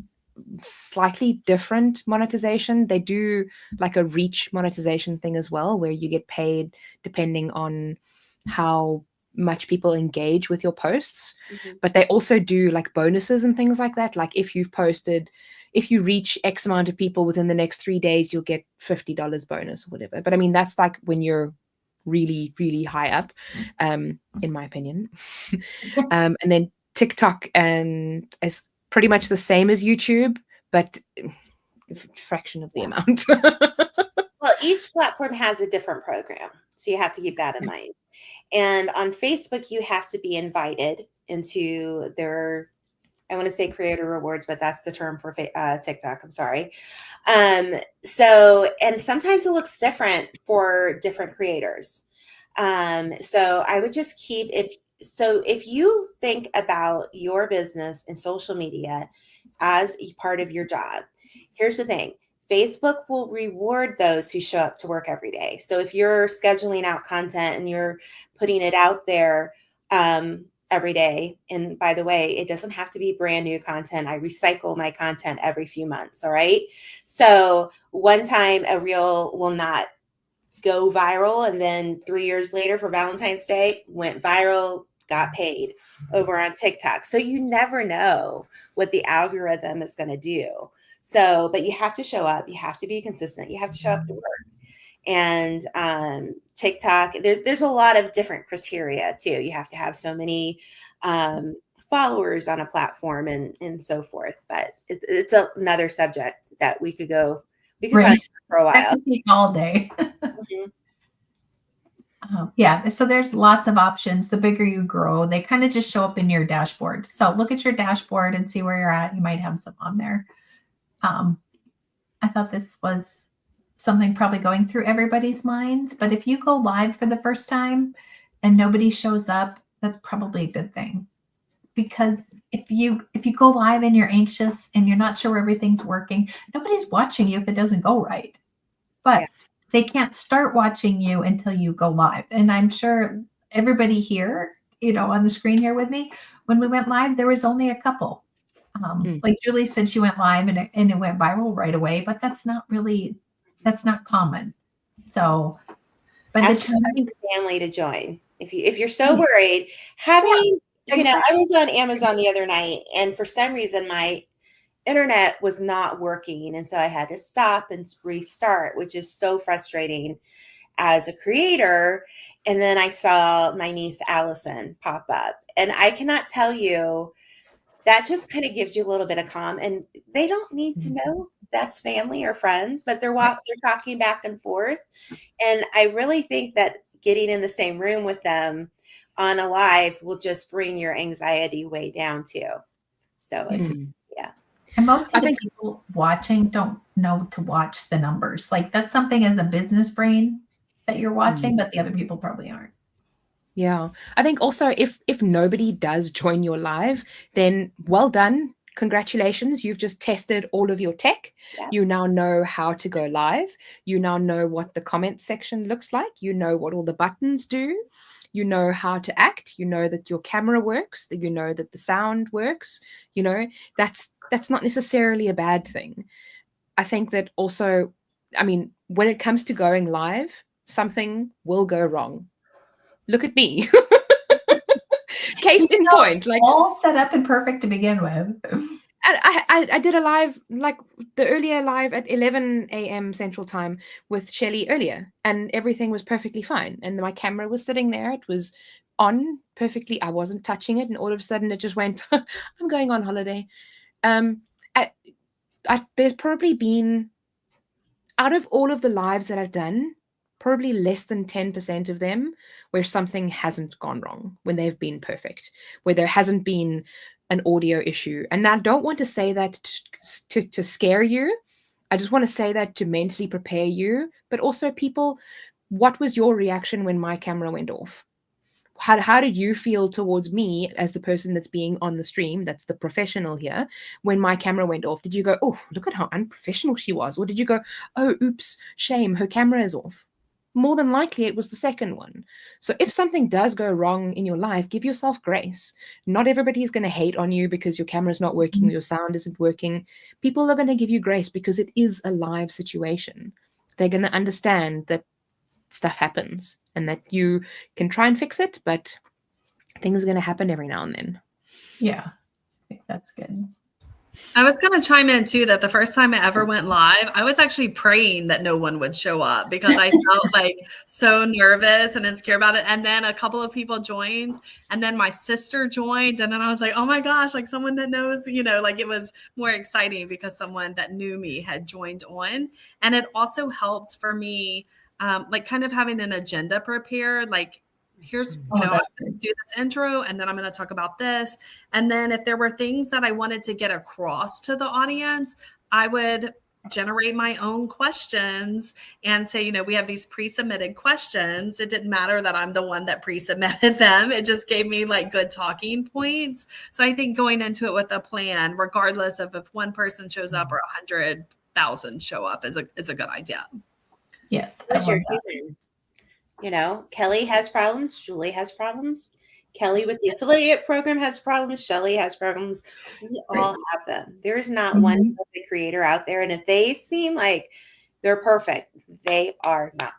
slightly different monetization. They do like a reach monetization thing as well, where you get paid depending on how much people engage with your posts. But they also do like bonuses and things like that. Like if you reach X amount of people within the next 3 days, you'll get $50 bonus or whatever. But I mean, that's like when you're really, really high up, in my opinion. And then TikTok is pretty much the same as YouTube, but a fraction of the amount. Well, each platform has a different program, so you have to keep that in mind. And on Facebook, you have to be invited into their I want to say creator rewards, but that's the term for TikTok. I'm sorry. And sometimes it looks different for different creators. So I would just if you think about your business and social media as a part of your job, here's the thing. Facebook will reward those who show up to work every day. So if you're scheduling out content and you're putting it out there every day, and by the way, it doesn't have to be brand new content. I recycle my content every few months. All right. So one time a reel will not go viral, and then 3 years later for Valentine's Day went viral, got paid over on TikTok. So you never know what the algorithm is going to do. So, but you have to show up, you have to be consistent, you have to show up to work. And TikTok, there's a lot of different criteria too. You have to have so many followers on a platform and so forth. But it's another subject that we could run for a while. That could take all day. Mhm. Yeah, so there's lots of options. The bigger you grow, they kind of just show up in your dashboard. So look at your dashboard and see where you're at. You might have some on there. I thought this was something probably going through everybody's minds, but if you go live for the first time and nobody shows up, that's probably a good thing. Because if you go live and you're anxious and you're not sure everything's working, nobody's watching you if it doesn't go right. But they can't start watching you until you go live. And I'm sure everybody here, on the screen here with me, when we went live, there was only a couple. Like Julie said, she went live and it went viral right away, but that's not common. So, but ask your family to join. If you're so worried, I was on Amazon the other night, and for some reason my internet was not working, and so I had to stop and restart, which is so frustrating as a creator. And then I saw my niece Allison pop up, and I cannot tell you, that just kind of gives you a little bit of calm. And they don't need to know that's family or friends, but they're talking back and forth. And I really think that getting in the same room with them on a live will just bring your anxiety way down too. So it's just, yeah. And most of the people watching don't know to watch the numbers. Like that's something as a business brain that you're watching, but the other people probably aren't. Yeah. I think also if nobody does join your live, then well done. Congratulations. You've just tested all of your tech. Yeah. You now know how to go live. You now know what the comment section looks like. You know what all the buttons do. You know how to act. You know that your camera works. That you know that the sound works. That's not necessarily a bad thing. I think that also, when it comes to going live, something will go wrong. Look at me. Case in point, like all set up and perfect to begin with. I did a live, like the earlier live at 11 a.m. Central Time with Shelley earlier, and everything was perfectly fine. And my camera was sitting there. It was on perfectly. I wasn't touching it. And all of a sudden it just went, I'm going on holiday. There's probably been, out of all of the lives that I've done, probably less than 10% of them where something hasn't gone wrong, when they've been perfect, where there hasn't been an audio issue. And I don't want to say that to scare you. I just want to say that to mentally prepare you. But also, people, what was your reaction when my camera went off? How did you feel towards me as the person that's being on the stream, that's the professional here, when my camera went off? Did you go, oh, look at how unprofessional she was? Or did you go, oh, oops, shame, her camera is off? More than likely, it was the second one. So if something does go wrong in your life, give yourself grace. Not everybody is going to hate on you because your camera is not working, your sound isn't working. People are going to give you grace because it is a live situation. They're going to understand that stuff happens and that you can try and fix it, but things are going to happen every now and then. Yeah, I think that's good. I was going to chime in too that the first time I ever went live, I was actually praying that no one would show up because I felt like so nervous and insecure about it. And then a couple of people joined, and then my sister joined, and then I was like, oh my gosh, like someone that knows, like it was more exciting because someone that knew me had joined on. And it also helped for me, like kind of having an agenda prepared, like here's, Oh, I'm that's going to do this intro and then I'm going to talk about this. And then if there were things that I wanted to get across to the audience, I would generate my own questions and say, we have these pre-submitted questions. It didn't matter that I'm the one that pre-submitted them. It just gave me like good talking points. So I think going into it with a plan, regardless of if one person shows up or 100,000 show up, is a good idea. Yes. Who's your human? Kelly has problems. Julie has problems. Kelly with the affiliate program has problems. Shelly has problems. We all have them. There's not one perfect creator out there. And if they seem like they're perfect, they are not.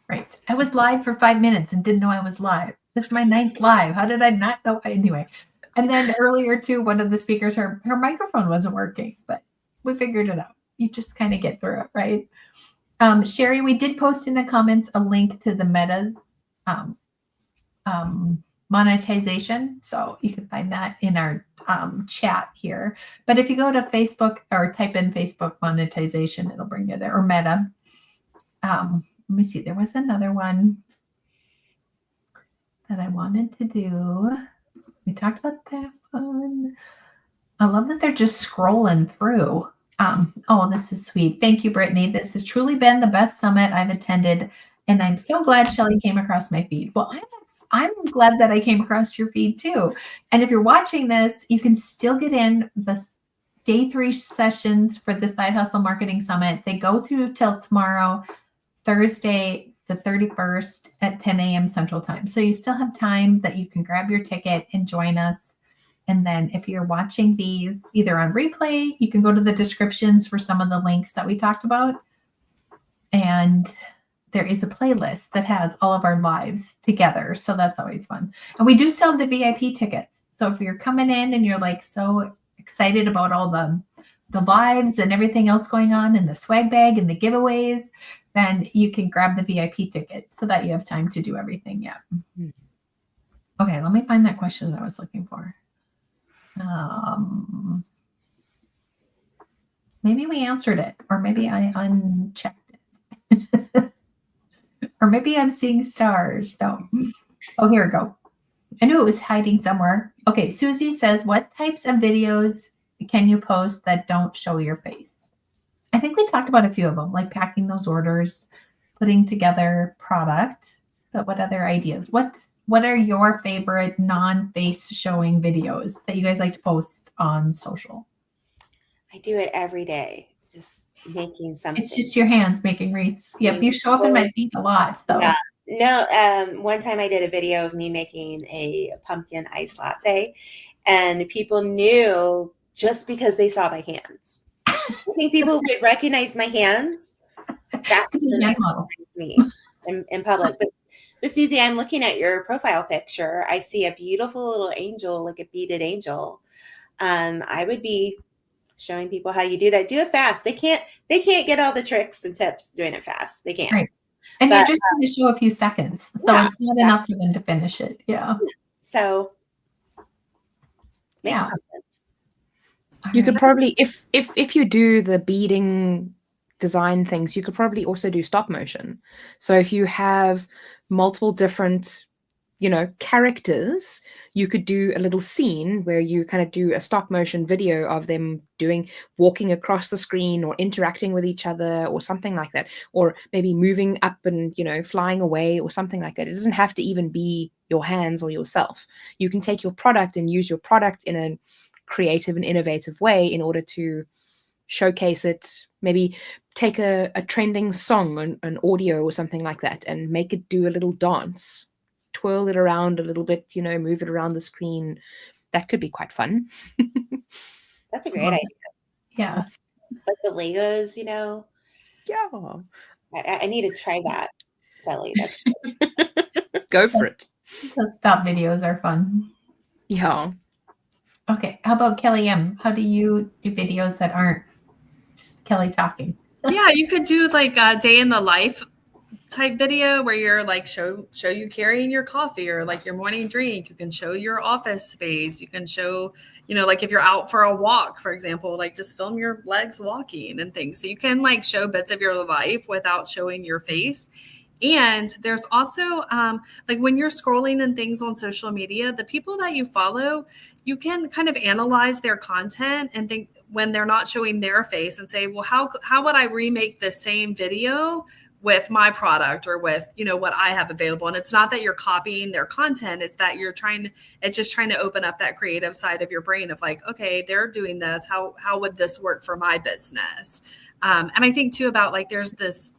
Right. I was live for 5 minutes and didn't know I was live. This is my 9th live. How did I not know? Anyway. And then earlier too, one of the speakers, her microphone wasn't working, but we figured it out. You just kind of get through it, right? Sherry, we did post in the comments a link to the Meta's monetization. So you can find that in our chat here. But if you go to Facebook or type in Facebook monetization, it'll bring you there, or Meta. Let me see. There was another one that I wanted to do. We talked about that one. I love that they're just scrolling through. Oh, this is sweet. Thank you, Brittany. This has truly been the best summit I've attended, and I'm so glad Shelly came across my feed. Well, I'm glad that I came across your feed too. And if you're watching this, you can still get in the day 3 sessions for the Side Hustle Marketing Summit. They go through till tomorrow, Thursday, the 31st at 10 a.m. Central Time. So you still have time that you can grab your ticket and join us. And then if you're watching these either on replay, you can go to the descriptions for some of the links that we talked about. And there is a playlist that has all of our lives together. So that's always fun. And we do still have the VIP tickets. So if you're coming in and you're like so excited about all the lives and everything else going on and the swag bag and the giveaways, then you can grab the VIP ticket so that you have time to do everything. Yeah. Okay, let me find that question that I was looking for. Maybe we answered it, or maybe I unchecked it. Or maybe I'm seeing stars. No. Oh, here we go. I knew it was hiding somewhere. Okay, Susie says, what types of videos can you post that don't show your face? I think we talked about a few of them, like packing those orders, putting together product. But what other ideas? What are your favorite non-face showing videos that you guys like to post on social? I do it every day, just making something. It's just your hands making wreaths. Yep, you show up in my feed a lot. So. Yeah. No, one time I did a video of me making a pumpkin ice latte, and people knew just because they saw my hands. I think people would recognize my hands. That's me in public. But Susie, I'm looking at your profile picture. I see a beautiful little angel, like a beaded angel. I would be showing people how you do that. Do it fast. They can't get all the tricks and tips doing it fast. They can't. Right. And you're just going to show a few seconds. So it's not enough for them to finish it. Yeah. So make something. You could probably, if you do the beading design things, you could probably also do stop motion. So if you have multiple different, characters, you could do a little scene where you kind of do a stop motion video of them walking across the screen or interacting with each other or something like that, or maybe moving up and, flying away or something like that. It doesn't have to even be your hands or yourself. You can take your product and use your product in a creative and innovative way in order to showcase it. Maybe take a trending song, an audio or something like that, and make it do a little dance, twirl it around a little bit, move it around the screen. That could be quite fun. That's a great idea. Yeah. Like the Legos, Yeah. I need to try that, Kelly. That's Go for it. The stop videos are fun. Yeah. Okay. How about Kelly M? How do you do videos that aren't just Kelly talking? Yeah, you could do like a day in the life type video where you're like show you carrying your coffee or like your morning drink. You can show your office space. You can show, like if you're out for a walk, for example, like just film your legs walking and things. So you can like show bits of your life without showing your face. And there's also like when you're scrolling and things on social media, the people that you follow, you can kind of analyze their content and think when they're not showing their face and say, well, how would I remake the same video with my product or with, what I have available? And it's not that you're copying their content. It's that it's just trying to open up that creative side of your brain of like, okay, they're doing this. How would this work for my business? And I think too about like, there's this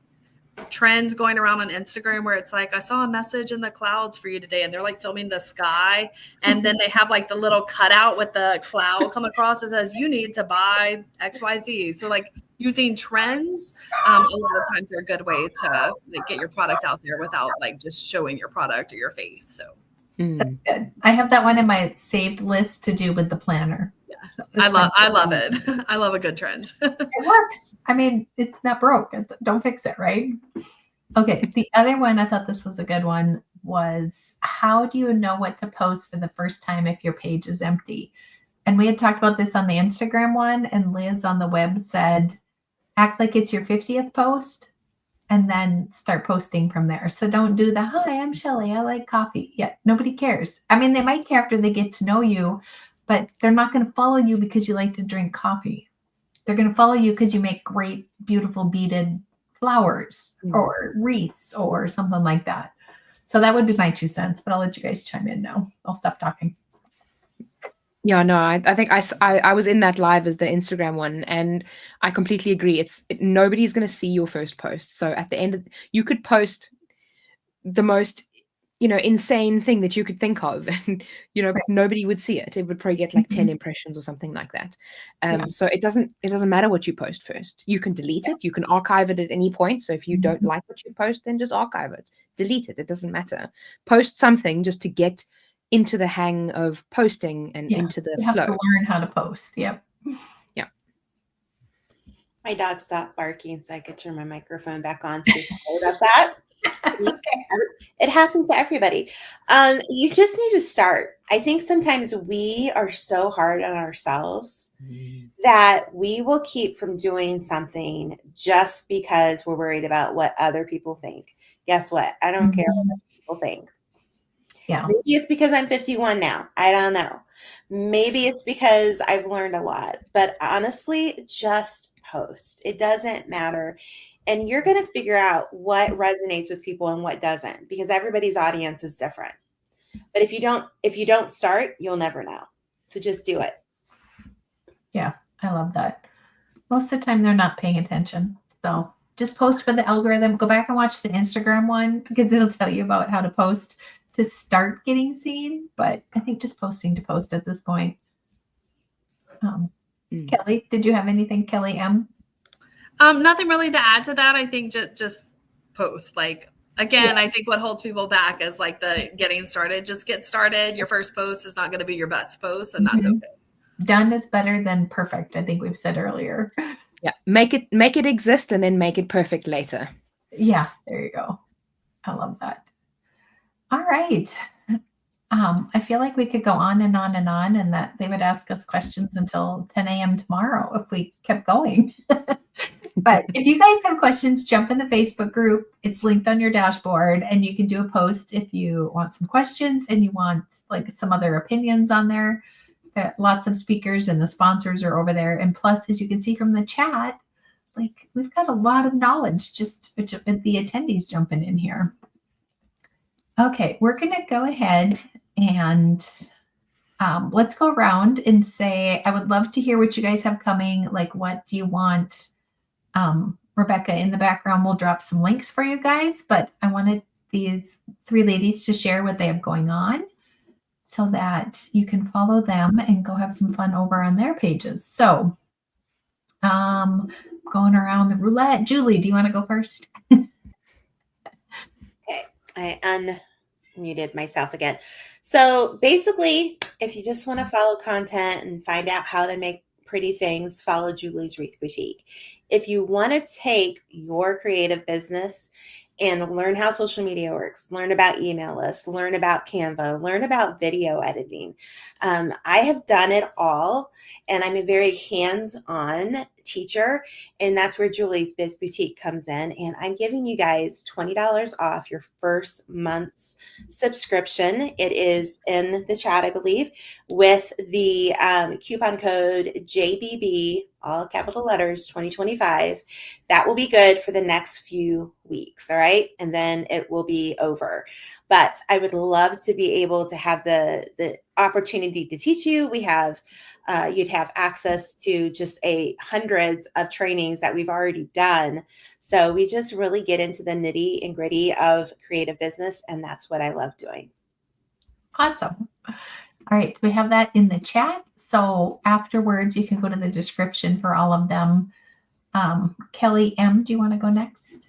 trend going around on Instagram where it's like, I saw a message in the clouds for you today, and they're like filming the sky, and then they have like the little cutout with the cloud come across that says you need to buy XYZ. So like using trends a lot of times are a good way to like get your product out there without like just showing your product or your face. So That's good. I have that one in my saved list to do with the planner. yeah, So I love it. I love a good trend. It works. I mean, it's not broke. Don't fix it, right? Okay. The other one, I thought this was a good one, was how do you know what to post for the first time if your page is empty? And we had talked about this on the Instagram one, and Liz on the web said, act like it's your 50th post and then start posting from there. So don't do the, hi, I'm Shelly, I like coffee. Yeah, nobody cares. I mean, they might care after they get to know you, but they're not going to follow you because you like to drink coffee. They're going to follow you because you make great, beautiful beaded flowers or wreaths or something like that. So that would be my 2 cents, but I'll let you guys chime in now. I'll stop talking. Yeah, no, I think I was in that live as the Instagram one, and I completely agree. Nobody's going to see your first post. So at the end, you could post the most, insane thing that you could think of, and nobody would see it. It would probably get like 10 impressions or something like that. So it doesn't matter what you post first. You can delete it. You can archive it at any point. So if you don't like what you post, then just archive it, delete it. It doesn't matter. Post something just to get into the hang of posting and into the you flow. have to learn how to post. Yep. Yeah. My dog stopped barking, so I could turn my microphone back on. So sorry about that. Okay. It happens to everybody. You just need to start. I think sometimes we are so hard on ourselves that we will keep from doing something just because we're worried about what other people think. Guess what? I don't care what other people think. Yeah. Maybe it's because I'm 51 now. I don't know. Maybe it's because I've learned a lot. But honestly, just post. It doesn't matter. And you're going to figure out what resonates with people and what doesn't, because everybody's audience is different. But if you don't start, you'll never know. So just do it. Yeah, I love that. Most of the time they're not paying attention. So just post for the algorithm. Go back and watch the Instagram one because it'll tell you about how to post to start getting seen. But I think just posting to post at this point. Kelly, did you have anything? Kelly M? Nothing really to add to that. I think just post. Like, again, I think what holds people back is like the getting started. Just get started. Your first post is not going to be your best post, and that's okay. Done is better than perfect, I think we've said earlier. Yeah, make it exist and then make it perfect later. Yeah, there you go. I love that. All right. I feel like we could go on and on and on, and that they would ask us questions until 10 a.m. tomorrow if we kept going. But if you guys have questions, jump in the Facebook group. It's linked on your dashboard, and you can do a post if you want some questions and you want like some other opinions on there. Lots of speakers and the sponsors are over there. And plus, as you can see from the chat, like we've got a lot of knowledge just with the attendees jumping in here. Okay, we're going to go ahead and let's go around and say, I would love to hear what you guys have coming. Like, what do you want? Rebecca in the background will drop some links for you guys, but I wanted these 3 ladies to share what they have going on so that you can follow them and go have some fun over on their pages. So going around the roulette. Julie, do you want to go first? Okay, I unmuted myself again. So basically, if you just want to follow content and find out how to make pretty things, follow Julie's Wreath Boutique. If you want to take your creative business and learn how social media works, learn about email lists, learn about Canva, learn about video editing. I have done it all, and I'm a very hands-on teacher, and that's where Julie's Biz Boutique comes in. And I'm giving you guys $20 off your first month's subscription. It is in the chat, I believe, with the coupon code JBB, all capital letters, 2025. That will be good for the next few weeks, all right? And then it will be over. But I would love to be able to have the opportunity to teach you. We have, you'd have access to just hundreds of trainings that we've already done. So we just really get into the nitty and gritty of creative business, and that's what I love doing. Awesome. All right, we have that in the chat. So afterwards, you can go to the description for all of them. Kelly M., do you want to go next?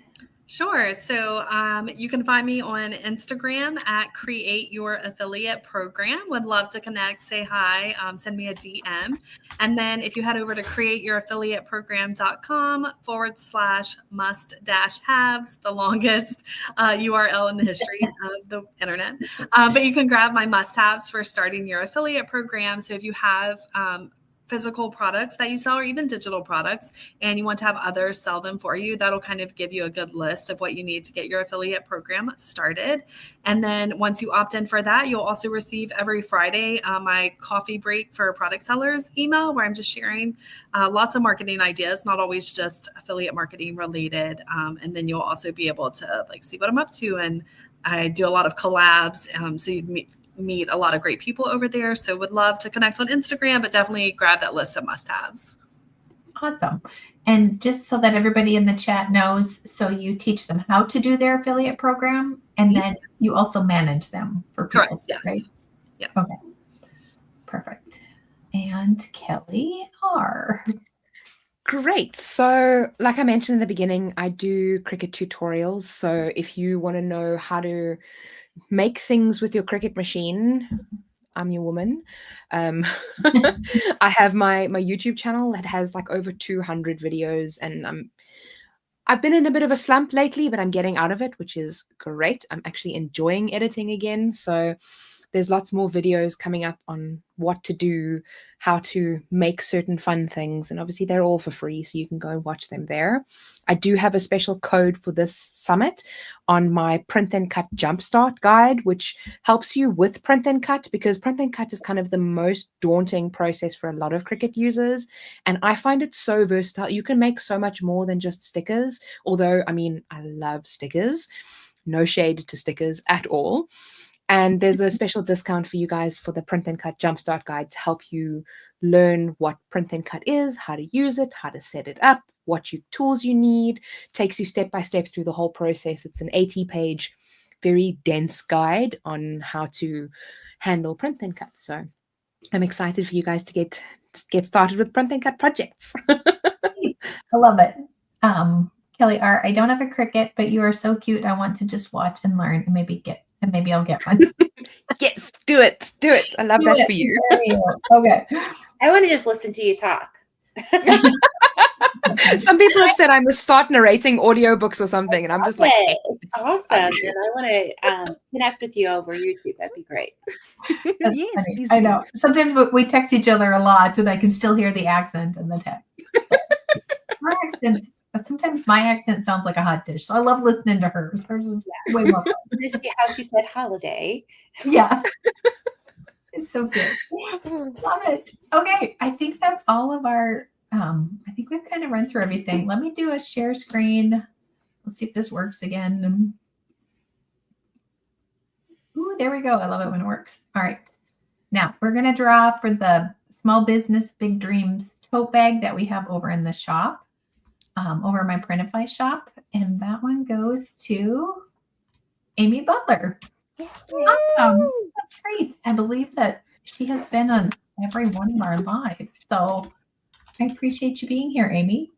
Sure. So you can find me on Instagram at Create Your Affiliate Program. Would love to connect, say hi, send me a DM. And then if you head over to createyouraffiliateprogram.com/must-haves, the longest URL in the history of the internet. But you can grab my must-haves for starting your affiliate program. So if you have physical products that you sell or even digital products and you want to have others sell them for you, that'll kind of give you a good list of what you need to get your affiliate program started. And then once you opt in for that, you'll also receive every Friday my coffee break for product sellers email, where I'm just sharing lots of marketing ideas, not always just affiliate marketing related. And then you'll also be able to see what I'm up to. And I do a lot of collabs. So you'd meet a lot of great people over there. So would love to connect on Instagram, but definitely grab that list of must-haves. Awesome. And just so that everybody in the chat knows, so you teach them how to do their affiliate program, and then you also manage them for people. Correct. Yes. Right? Yeah. Okay. Perfect. And Kelly R. Great. So like I mentioned in the beginning, I do Cricut tutorials. So if you want to know how to make things with your Cricut machine, I'm your woman. I have my YouTube channel that has over 200 videos, and I've been in a bit of a slump lately, but I'm getting out of it, which is great. I'm actually enjoying editing again. So there's lots more videos coming up on what to do, how to make certain fun things. And obviously they're all for free, so you can go and watch them there. I do have a special code for this summit on my print and cut jumpstart guide, which helps you with print and cut, because print and cut is kind of the most daunting process for a lot of Cricut users. And I find it so versatile. You can make so much more than just stickers. Although, I mean, I love stickers. No shade to stickers at all. And there's a special discount for you guys for the print and cut jumpstart guide to help you learn what print and cut is, how to use it, how to set it up, what tools you need. Takes you step by step through the whole process. It's an 80-page, very dense guide on how to handle print and cut. So I'm excited for you guys to get started with print and cut projects. I love it. Kelly R., I don't have a Cricut, but you are so cute. I want to just watch and learn and maybe I'll get one. Yes, do it. I love that for you. Okay. I want to just listen to you talk. Some people have said I must start narrating audiobooks or something, and I'm just like, hey, it's awesome. And I want to connect with you over YouTube. That'd be great. Yes, please do. I know. Sometimes we text each other a lot, and I can still hear the accent in the text. Sometimes my accent sounds like a hot dish, so I love listening to hers. Hers is way more fun. How she said holiday. Yeah. It's so good. Love it. Okay, I think that's all of our, I think we've kind of run through everything. Let me do a share screen. Let's see if this works again. Ooh, there we go. I love it when it works. All right. Now we're going to draw for the Small Business Big Dreams tote bag that we have over in the shop, over my Printify shop. And that one goes to Amy Butler. Awesome. That's great. I believe that she has been on every one of our lives. So I appreciate you being here, Amy.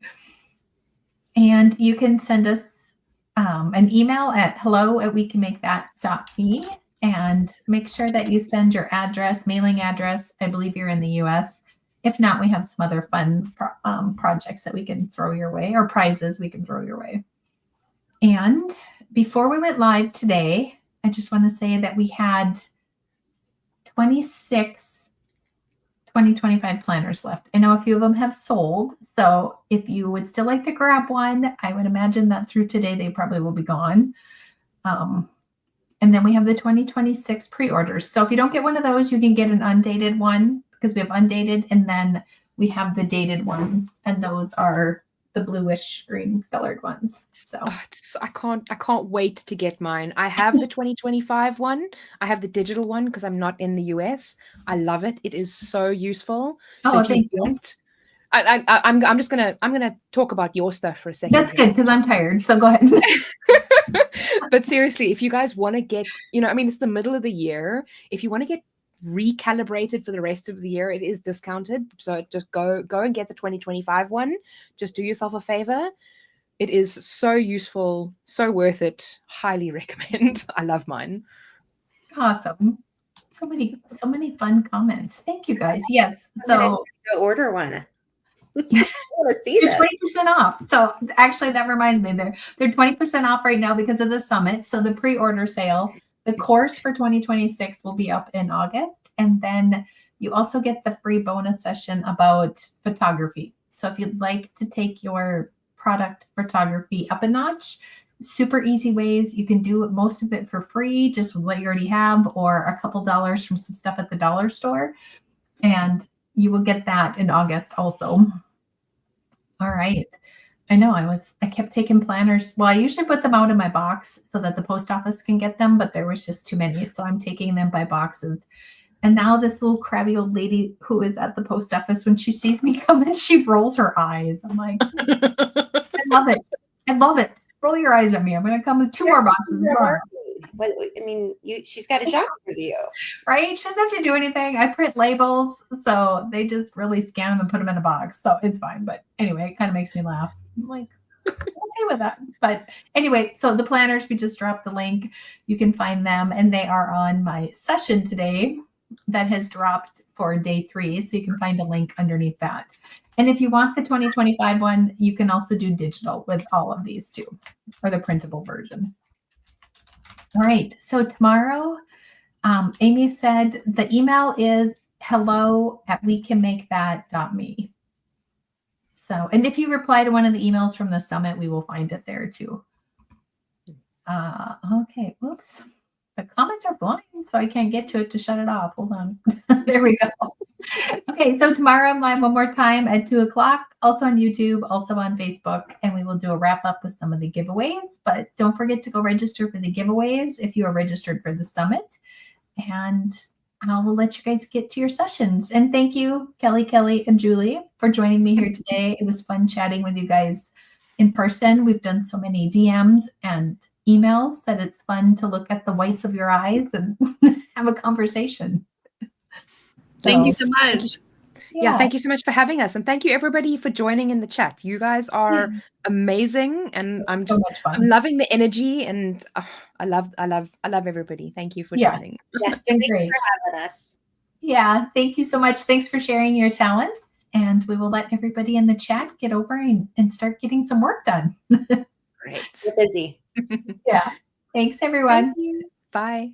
And you can send us an email at hello@wecanmakethat.me and make sure that you send your address, mailing address. I believe you're in the US. If not, we have some other fun projects that we can throw your way, or prizes we can throw your way. And before we went live today, I just want to say that we had 26 2025 planners left. I know a few of them have sold. So if you would still like to grab one, I would imagine that through today, they probably will be gone. And then we have the 2026 pre-orders. So if you don't get one of those, you can get an undated one because we have undated, and then we have the dated ones, and those are the bluish green colored ones. So I can't wait to get mine. I have the 2025 one. I have the digital one because I'm not in the US. I love it. It is so useful. So oh, if you thank you. want, I'm just gonna talk about your stuff for a second. That's good because I'm tired. So go ahead. But seriously, if you guys want to get, I mean, it's the middle of the year. If you want to get recalibrated for the rest of the year, it is discounted. So just go and get the 2025 one. Just do yourself a favor. It is so useful, so worth it. Highly recommend. I love mine. Awesome. So many fun comments. Thank you guys. Yes. So go order one. I want to see you're that. 20% off. So actually that reminds me, they're 20% off right now because of the summit. So the pre-order sale, the course for 2026 will be up in August. And then you also get the free bonus session about photography. So if you'd like to take your product photography up a notch, super easy ways. You can do most of it for free, just with what you already have, or a couple dollars from some stuff at the dollar store. And you will get that in August also. All right. I know I kept taking planners. Well, I usually put them out in my box so that the post office can get them, but there was just too many. So I'm taking them by boxes. And now this little crabby old lady who is at the post office, when she sees me come in, she rolls her eyes. I'm like, I love it. I love it. Roll your eyes at me. I'm going to come with 2 more boxes. But I mean, she's got a job with you, right? She doesn't have to do anything. I print labels, so they just really scan them and put them in a box. So it's fine. But anyway, it kind of makes me laugh. I'm like, okay with that. But anyway, so the planners, we just dropped the link. You can find them, and they are on my session today that has dropped for day 3. So you can find a link underneath that. And if you want the 2025 one, you can also do digital with all of these too, or the printable version. All right. So tomorrow, Amy said the email is hello@wecanmakethat.me. So, and if you reply to one of the emails from the summit, we will find it there too. Okay. Oops. The comments are blind, so I can't get to it to shut it off. Hold on. There we go. Okay, so tomorrow I'm live one more time at 2 o'clock, also on YouTube, also on Facebook, and we will do a wrap up with some of the giveaways. But don't forget to go register for the giveaways if you are registered for the summit. And I will let you guys get to your sessions. And thank you, Kelly, and Julie, for joining me here today. It was fun chatting with you guys in person. We've done so many DMs and emails that it's fun to look at the whites of your eyes and have a conversation. Thank you so much. Yeah, thank you so much for having us, and thank you everybody for joining in the chat. You guys are amazing, and I'm loving the energy, and I love everybody. Thank you for joining. Yes, thank you for having us. Yeah, thank you so much. Thanks for sharing your talents, and we will let everybody in the chat get over and start getting some work done. Great. We're busy. Yeah. Thanks, everyone. Thank you. Bye.